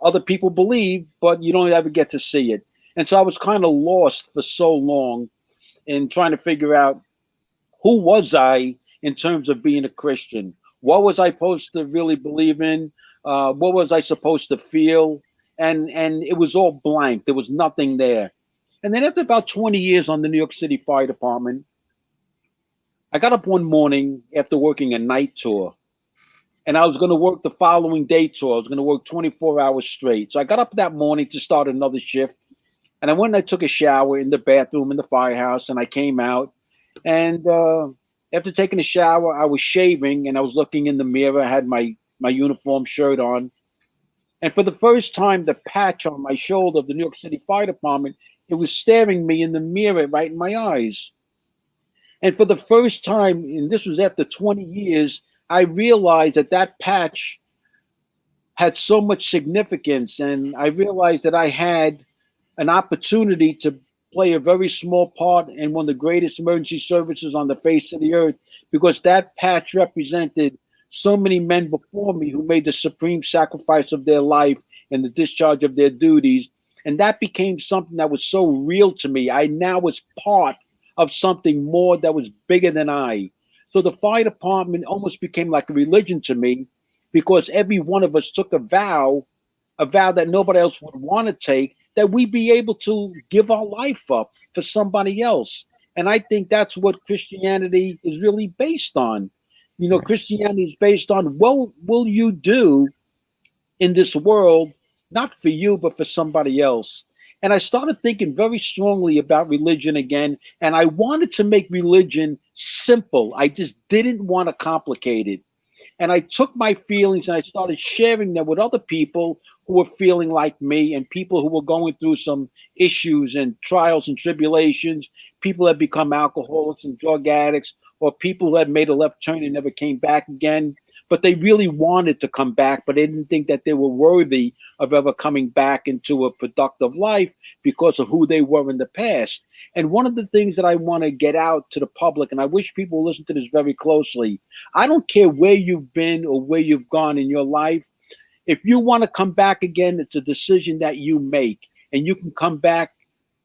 other people believe, but you don't ever get to see it. And so I was kind of lost for so long in trying to figure out who was I in terms of being a Christian? What was I supposed to really believe in? What was I supposed to feel? and it was all blank. There was nothing there. And then after about 20 years on the New York City Fire Department, I got up one morning after working a night tour, and I was going to work the following day tour. I was going to work 24 hours straight. So I got up that morning to start another shift, and I went and I took a shower in the bathroom in the firehouse, and I came out, and after taking a shower, I was shaving, and I was looking in the mirror. I had my uniform shirt on, and for the first time, the patch on my shoulder of the New York City Fire Department, it was staring me in the mirror right in my eyes. And for the first time, and this was after 20 years, I realized that that patch had so much significance. And I realized that I had an opportunity to play a very small part in one of the greatest emergency services on the face of the earth, because that patch represented so many men before me who made the supreme sacrifice of their life in the discharge of their duties. And that became something that was so real to me. I now was part of something more that was bigger than I. So the fire department almost became like a religion to me, because every one of us took a vow that nobody else would want to take, that we be able to give our life up for somebody else. And I think that's what Christianity is really based on. You know, Christianity is based on what will you do in this world, not for you, but for somebody else. And I started thinking very strongly about religion again. And I wanted to make religion simple. I just didn't want to complicate it. And I took my feelings and I started sharing them with other people who were feeling like me, and people who were going through some issues and trials and tribulations, people that become alcoholics and drug addicts, or people who had made a left turn and never came back again. But they really wanted to come back, but they didn't think that they were worthy of ever coming back into a productive life because of who they were in the past. And one of the things that I want to get out to the public, and I wish people listen to this very closely, I don't care where you've been or where you've gone in your life. If you want to come back again, it's a decision that you make. And you can come back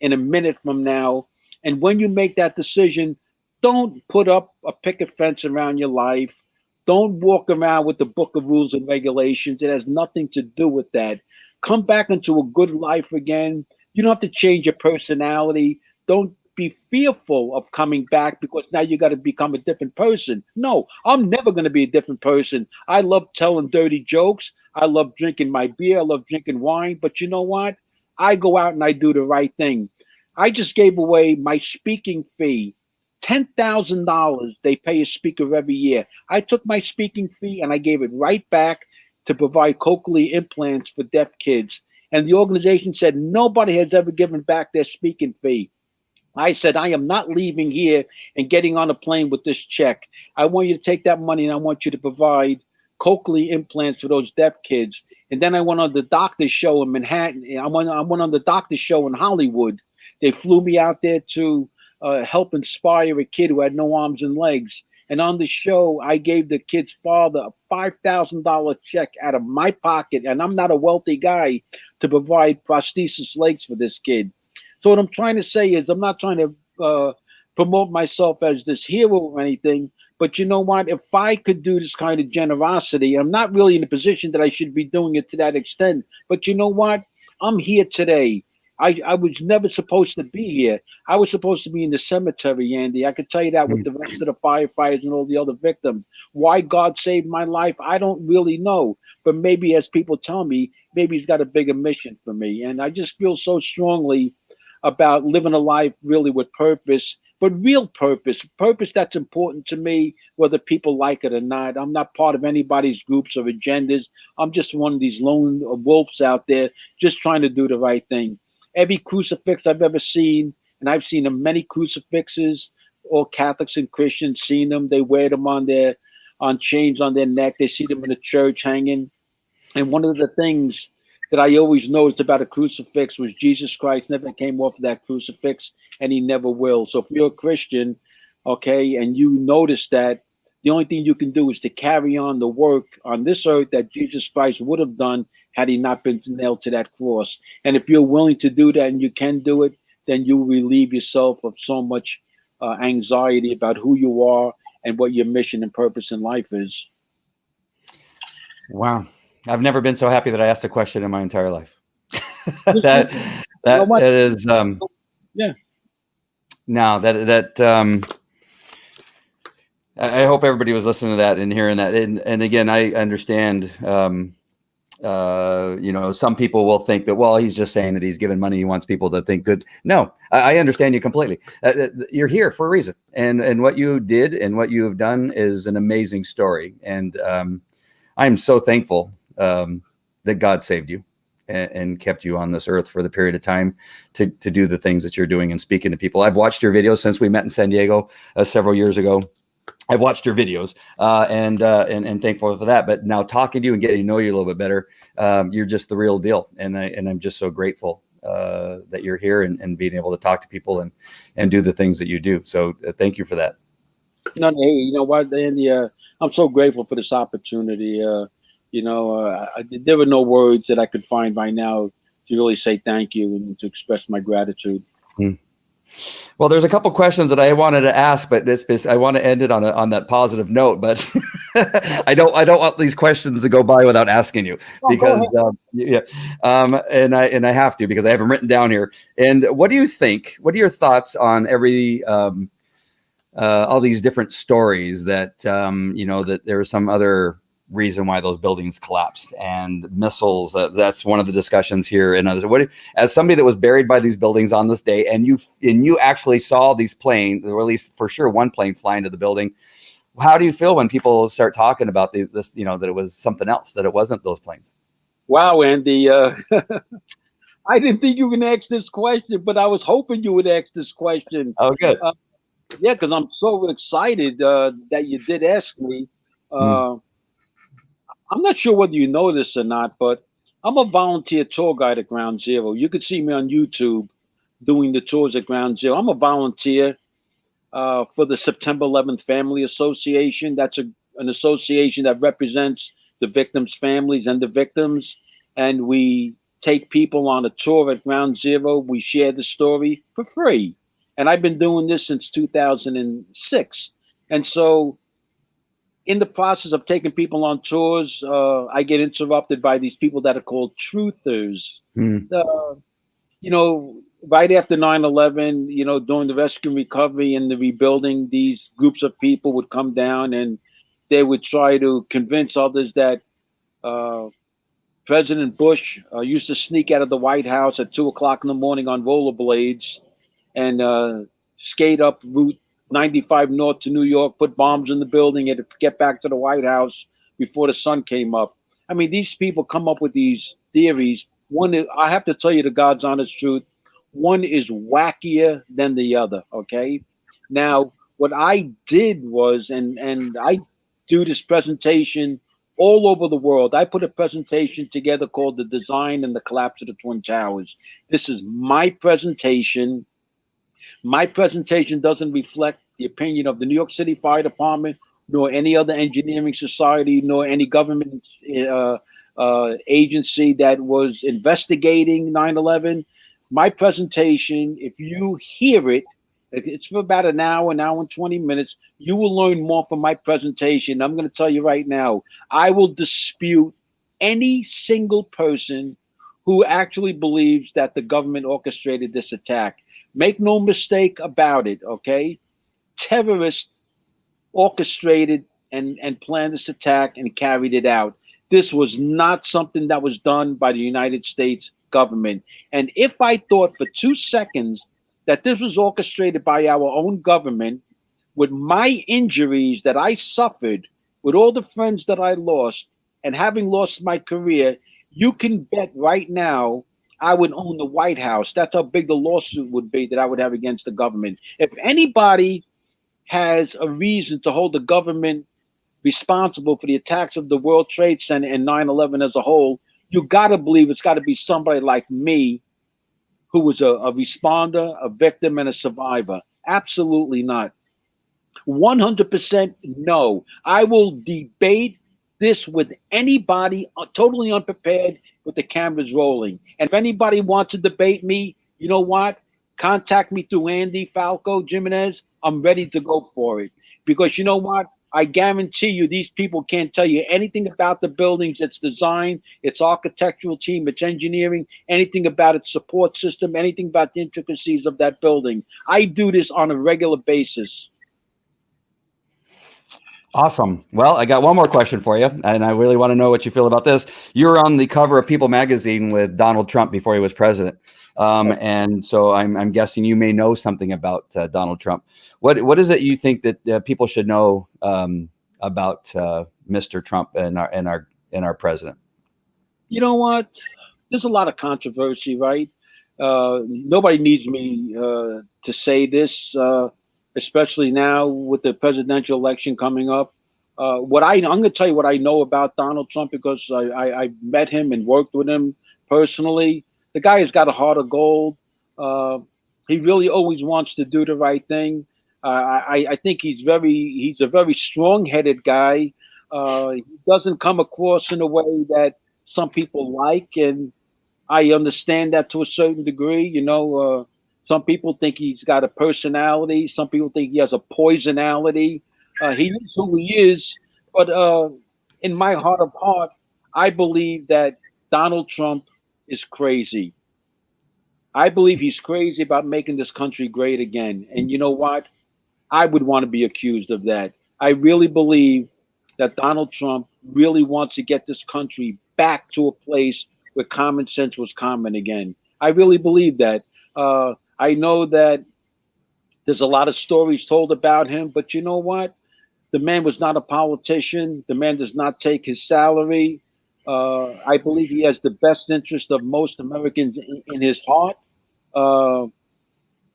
in a minute from now. And when you make that decision, don't put up a picket fence around your life. Don't walk around with the book of rules and regulations. It has nothing to do with that. Come back into a good life again. You don't have to change your personality. Don't be fearful of coming back because now you got to become a different person. No, I'm never going to be a different person. I love telling dirty jokes. I love drinking my beer. I love drinking wine. But you know what? I go out and I do the right thing. I just gave away my speaking fee. $10,000 they pay a speaker every year. I took my speaking fee and I gave it right back to provide cochlear implants for deaf kids. And the organization said nobody has ever given back their speaking fee. I said, I am not leaving here and getting on a plane with this check. I want you to take that money and I want you to provide cochlear implants for those deaf kids. And then I went on the doctor's show in Manhattan. I went on the doctor's show in Hollywood. They flew me out there to help inspire a kid who had no arms and legs. And on the show, I gave the kid's father a $5,000 check out of my pocket. And I'm not a wealthy guy, to provide prosthesis legs for this kid. So what I'm trying to say is I'm not trying to promote myself as this hero or anything. But you know what? If I could do this kind of generosity, I'm not really in a position that I should be doing it to that extent. But you know what? I'm here today. I was never supposed to be here. I was supposed to be in the cemetery, Andy. I could tell you that with the rest of the firefighters and all the other victims. Why God saved my life, I don't really know. But maybe, as people tell me, maybe he's got a bigger mission for me. And I just feel so strongly about living a life really with purpose, but real purpose that's important to me, whether people like it or not. I'm not part of anybody's groups or agendas. I'm just one of these lone wolves out there just trying to do the right thing. Every crucifix I've ever seen, and I've seen many crucifixes, all Catholics and Christians seen them. They wear them on chains on their neck. They see them in the church hanging. And one of the things that I always noticed about a crucifix was Jesus Christ never came off of that crucifix, and he never will. So if you're a Christian, okay, and you notice that, the only thing you can do is to carry on the work on this earth that Jesus Christ would have done had he not been nailed to that cross. And if you're willing to do that and you can do it, then you relieve yourself of so much anxiety about who you are and what your mission and purpose in life is. Wow. I've never been so happy that I asked a question in my entire life. that You know that what? is Yeah. now I hope everybody was listening to that and hearing that. And again, I understand, some people will think that, well, he's just saying that he's giving money. He wants people to think good. No, I understand you completely. You're here for a reason. And what you did and what you have done is an amazing story. And I'm so thankful that God saved you and kept you on this earth for the period of time to do the things that you're doing and speaking to people. I've watched your videos since we met in San Diego several years ago. I've watched your videos and thankful for that. But now talking to you and getting to know you a little bit better, you're just the real deal. And I'm just so grateful that you're here and being able to talk to people and do the things that you do. So thank you for that. No, hey, you know what, Andy? I'm so grateful for this opportunity. There were no words that I could find by now to really say thank you and to express my gratitude. Well, there's a couple questions that I wanted to ask, but I want to end it on that positive note. But I don't want these questions to go by without asking you, because and I have to, because I have them written down here. And what do you think? What are your thoughts on all these different stories that that there was some other reason why those buildings collapsed, and missiles? That's one of the discussions here. And others, as somebody that was buried by these buildings on this day, and you actually saw these planes, or at least for sure one plane fly into the building, how do you feel when people start talking about this, that it was something else, that it wasn't those planes? Wow, Andy. I didn't think you were going to ask this question, but I was hoping you would ask this question. Oh, good. Yeah, because I'm so excited that you did ask me. I'm not sure whether you know this or not, but I'm a volunteer tour guide at Ground Zero. You could see me on YouTube doing the tours at Ground Zero. I'm a volunteer for the September 11th Family Association. That's an association that represents the victims' families and the victims. And we take people on a tour at Ground Zero. We share the story for free. And I've been doing this since 2006. And so, in the process of taking people on tours, I get interrupted by these people that are called truthers. Uh, right after 9/11, during the rescue and recovery and the rebuilding, these groups of people would come down and they would try to convince others that President Bush used to sneak out of the White House at 2 o'clock in the morning on rollerblades and skate up Route 95 north to New York, put bombs in the building, and to get back to the White House before the sun came up. I mean, these people come up with these theories. One is, I have to tell you the God's honest truth, one is wackier than the other. Okay. Now, what I did was, and I do this presentation all over the world. I put a presentation together called The Design and the Collapse of the Twin Towers. This is my presentation. My presentation doesn't reflect the opinion of the New York City Fire Department, nor any other engineering society, nor any government agency that was investigating 9/11. My presentation, if you hear it, it's for about an hour and 20 minutes. You will learn more from my presentation. I'm going to tell you right now, I will dispute any single person who actually believes that the government orchestrated this attack. Make no mistake about it, okay? Terrorists orchestrated and planned this attack and carried it out. This was not something that was done by the United States government. And if I thought for 2 seconds that this was orchestrated by our own government, with my injuries that I suffered, with all the friends that I lost, and having lost my career, you can bet right now I would own the White House. That's how big the lawsuit would be that I would have against the government. If anybody has a reason to hold the government responsible for the attacks of the World Trade Center and 9/11 as a whole, you got to believe it's got to be somebody like me, who was a responder, a victim, and a survivor. Absolutely not. 100% no. I will debate this with anybody totally unprepared with the cameras rolling. And if anybody wants to debate me, you know what? Contact me through Andy Falco Jimenez. I'm ready to go for it. Because you know what? I guarantee you these people can't tell you anything about the buildings, its design, its architectural team, its engineering, anything about its support system, anything about the intricacies of that building. I do this on a regular basis. Awesome. Well, I got one more question for you, and I really want to know what you feel about this. You were on the cover of People magazine with Donald Trump before he was president, and so I'm guessing you may know something about Donald Trump. What is it you think that people should know about Mr. Trump and our president? You know what? There's a lot of controversy, right? Nobody needs me to say this, especially now with the presidential election coming up. I'm going to tell you what I know about Donald Trump because I met him and worked with him personally. The guy has got a heart of gold. Uh, he really always wants to do the right thing. I think he's a very strong-headed guy. He doesn't come across in a way that some people like, and I understand that to a certain degree. Some people think he's got a personality. Some people think he has a poisonality. He is who he is, but in my heart of heart, I believe that Donald Trump is crazy. I believe he's crazy about making this country great again. And you know what? I would want to be accused of that. I really believe that Donald Trump really wants to get this country back to a place where common sense was common again. I really believe that. I know that there's a lot of stories told about him, but you know what? The man was not a politician. The man does not take his salary. I believe he has the best interest of most Americans in his heart. Uh,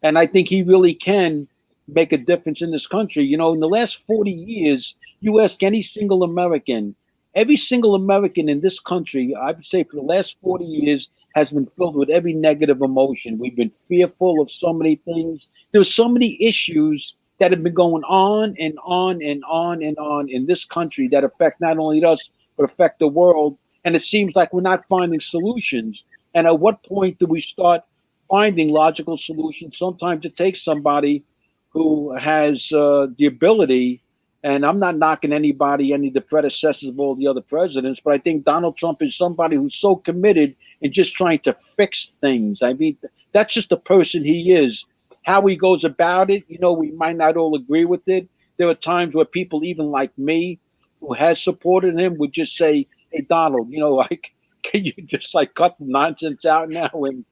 and I think he really can make a difference in this country. In the last 40 years, you ask any single American, every single American in this country, I would say for the last 40 years, has been filled with every negative emotion. We've been fearful of so many things. There's so many issues that have been going on and on and on and on in this country that affect not only us, but affect the world. And it seems like we're not finding solutions. And at what point do we start finding logical solutions? Sometimes it takes somebody who has the ability, and I'm not knocking anybody, any of the predecessors of all the other presidents, but I think Donald Trump is somebody who's so committed in just trying to fix things. I mean, that's just the person he is. How he goes about it, we might not all agree with it. There are times where people, even like me, who has supported him, would just say, "Hey, Donald, like, can you just like cut the nonsense out now?" And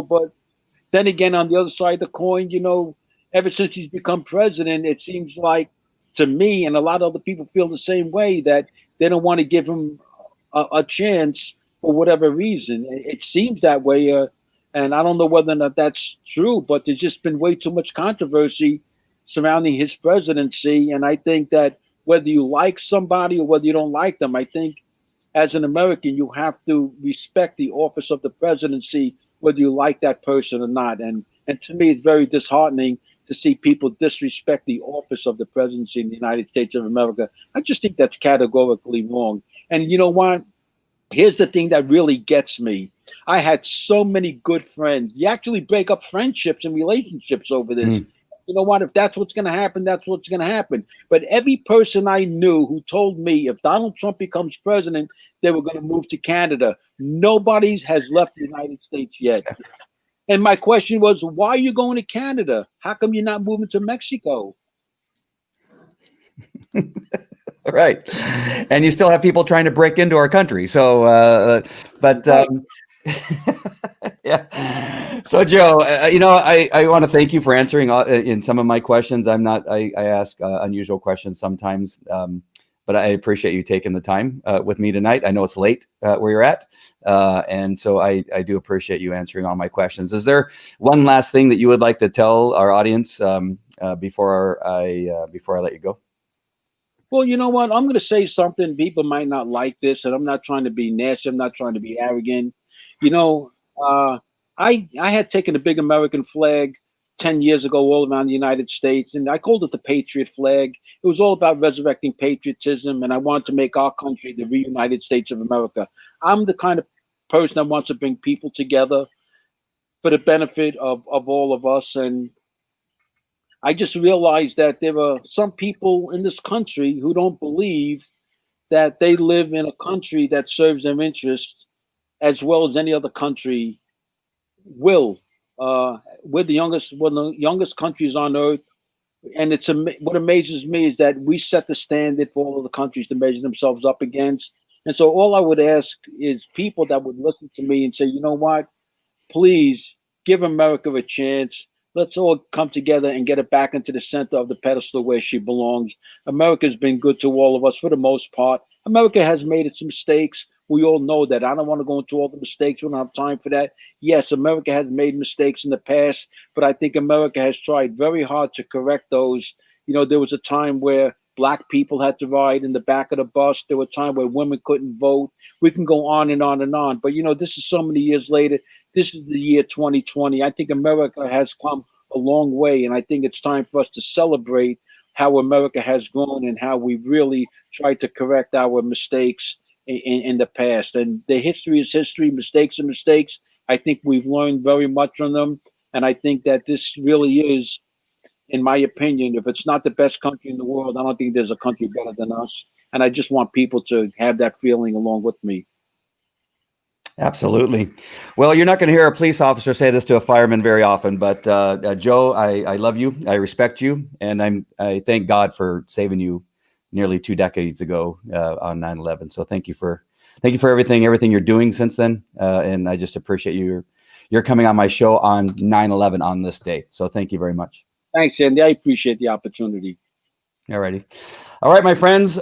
but then again, on the other side of the coin, ever since he's become president, it seems like to me and a lot of other people feel the same way, that they don't want to give him a chance for whatever reason. It seems that way. And I don't know whether or not that's true, but there's just been way too much controversy surrounding his presidency. And I think that whether you like somebody or whether you don't like them, I think as an American, you have to respect the office of the presidency, whether you like that person or not. And to me, it's very disheartening to see people disrespect the office of the presidency in the United States of America. I just think that's categorically wrong. And you know what? Here's the thing that really gets me. I had so many good friends. You actually break up friendships and relationships over this. You know what? If that's what's going to happen, that's what's going to happen. But every person I knew who told me if Donald Trump becomes president, they were going to move to Canada. Nobody has left the United States yet. And my question was, why are you going to Canada? How come you're not moving to Mexico? Right. And you still have people trying to break into our country. So, but yeah. So, Joe, I want to thank you for answering in some of my questions. I ask unusual questions sometimes, but I appreciate you taking the time with me tonight. I know it's late where you're at. And so I do appreciate you answering all my questions. Is there one last thing that you would like to tell our audience before I let you go? Well, you know what? I'm going to say something. People might not like this, and I'm not trying to be nasty. I'm not trying to be arrogant. You know, uh, I had taken a big American flag 10 years ago all around the United States, and I called it the Patriot flag. It was all about resurrecting patriotism, and I wanted to make our country the reunited States of America. I'm the kind of person that wants to bring people together for the benefit of all of us. And I just realized that there are some people in this country who don't believe that they live in a country that serves their interests as well as any other country will. We're the youngest, one of the youngest countries on earth, and what amazes me is that we set the standard for all of the countries to measure themselves up against. And so, all I would ask is people that would listen to me and say, you know what, please give America a chance. Let's all come together and get it back into the center of the pedestal where she belongs. America's been good to all of us for the most part. America has made its mistakes. We all know that. I don't want to go into all the mistakes. We don't have time for that. Yes, America has made mistakes in the past, but I think America has tried very hard to correct those. You know, there was a time where black people had to ride in the back of the bus. There was a time where women couldn't vote. We can go on and on and on. But, you know, this is so many years later. This is the year 2020. I think America has come a long way, and I think it's time for us to celebrate how America has grown and how we really tried to correct our mistakes in the past. And the history is history, mistakes are mistakes. I think we've learned very much from them, and I think that this really is, in my opinion, if it's not the best country in the world, I don't think there's a country better than us. And I just want people to have that feeling along with me. Absolutely. Well, you're not going to hear a police officer say this to a fireman very often, but Joe, I love you. I respect you. And I thank God for saving you nearly 2 decades ago on 9/11. So thank you for everything you're doing since then. And I just appreciate you're coming on my show on 9/11 on this day. So thank you very much. Thanks, Andy. I appreciate the opportunity. All righty. All right, my friends.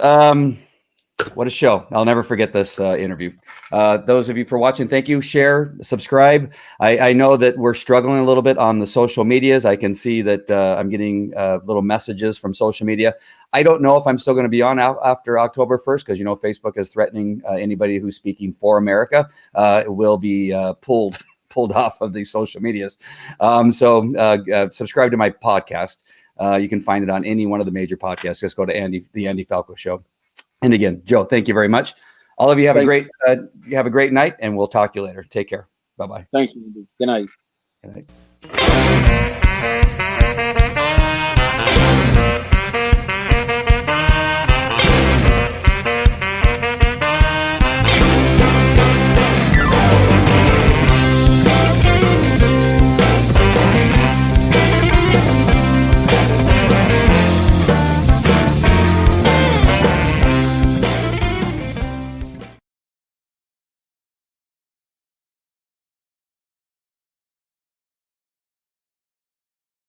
What a show. I'll never forget this interview. Those of you for watching, thank you. Share, subscribe. I know that we're struggling a little bit on the social medias. I can see that I'm getting little messages from social media. I don't know if I'm still going to be on after October 1st because, you know, Facebook is threatening anybody who's speaking for America will be pulled off of these social medias. So subscribe to my podcast. You can find it on any one of the major podcasts. Just go to the Andy Falco Show. And again, Joe, thank you very much. All of you have a great night, and we'll talk to you later. Take care. Bye-bye. Thank you. Good night. Good night.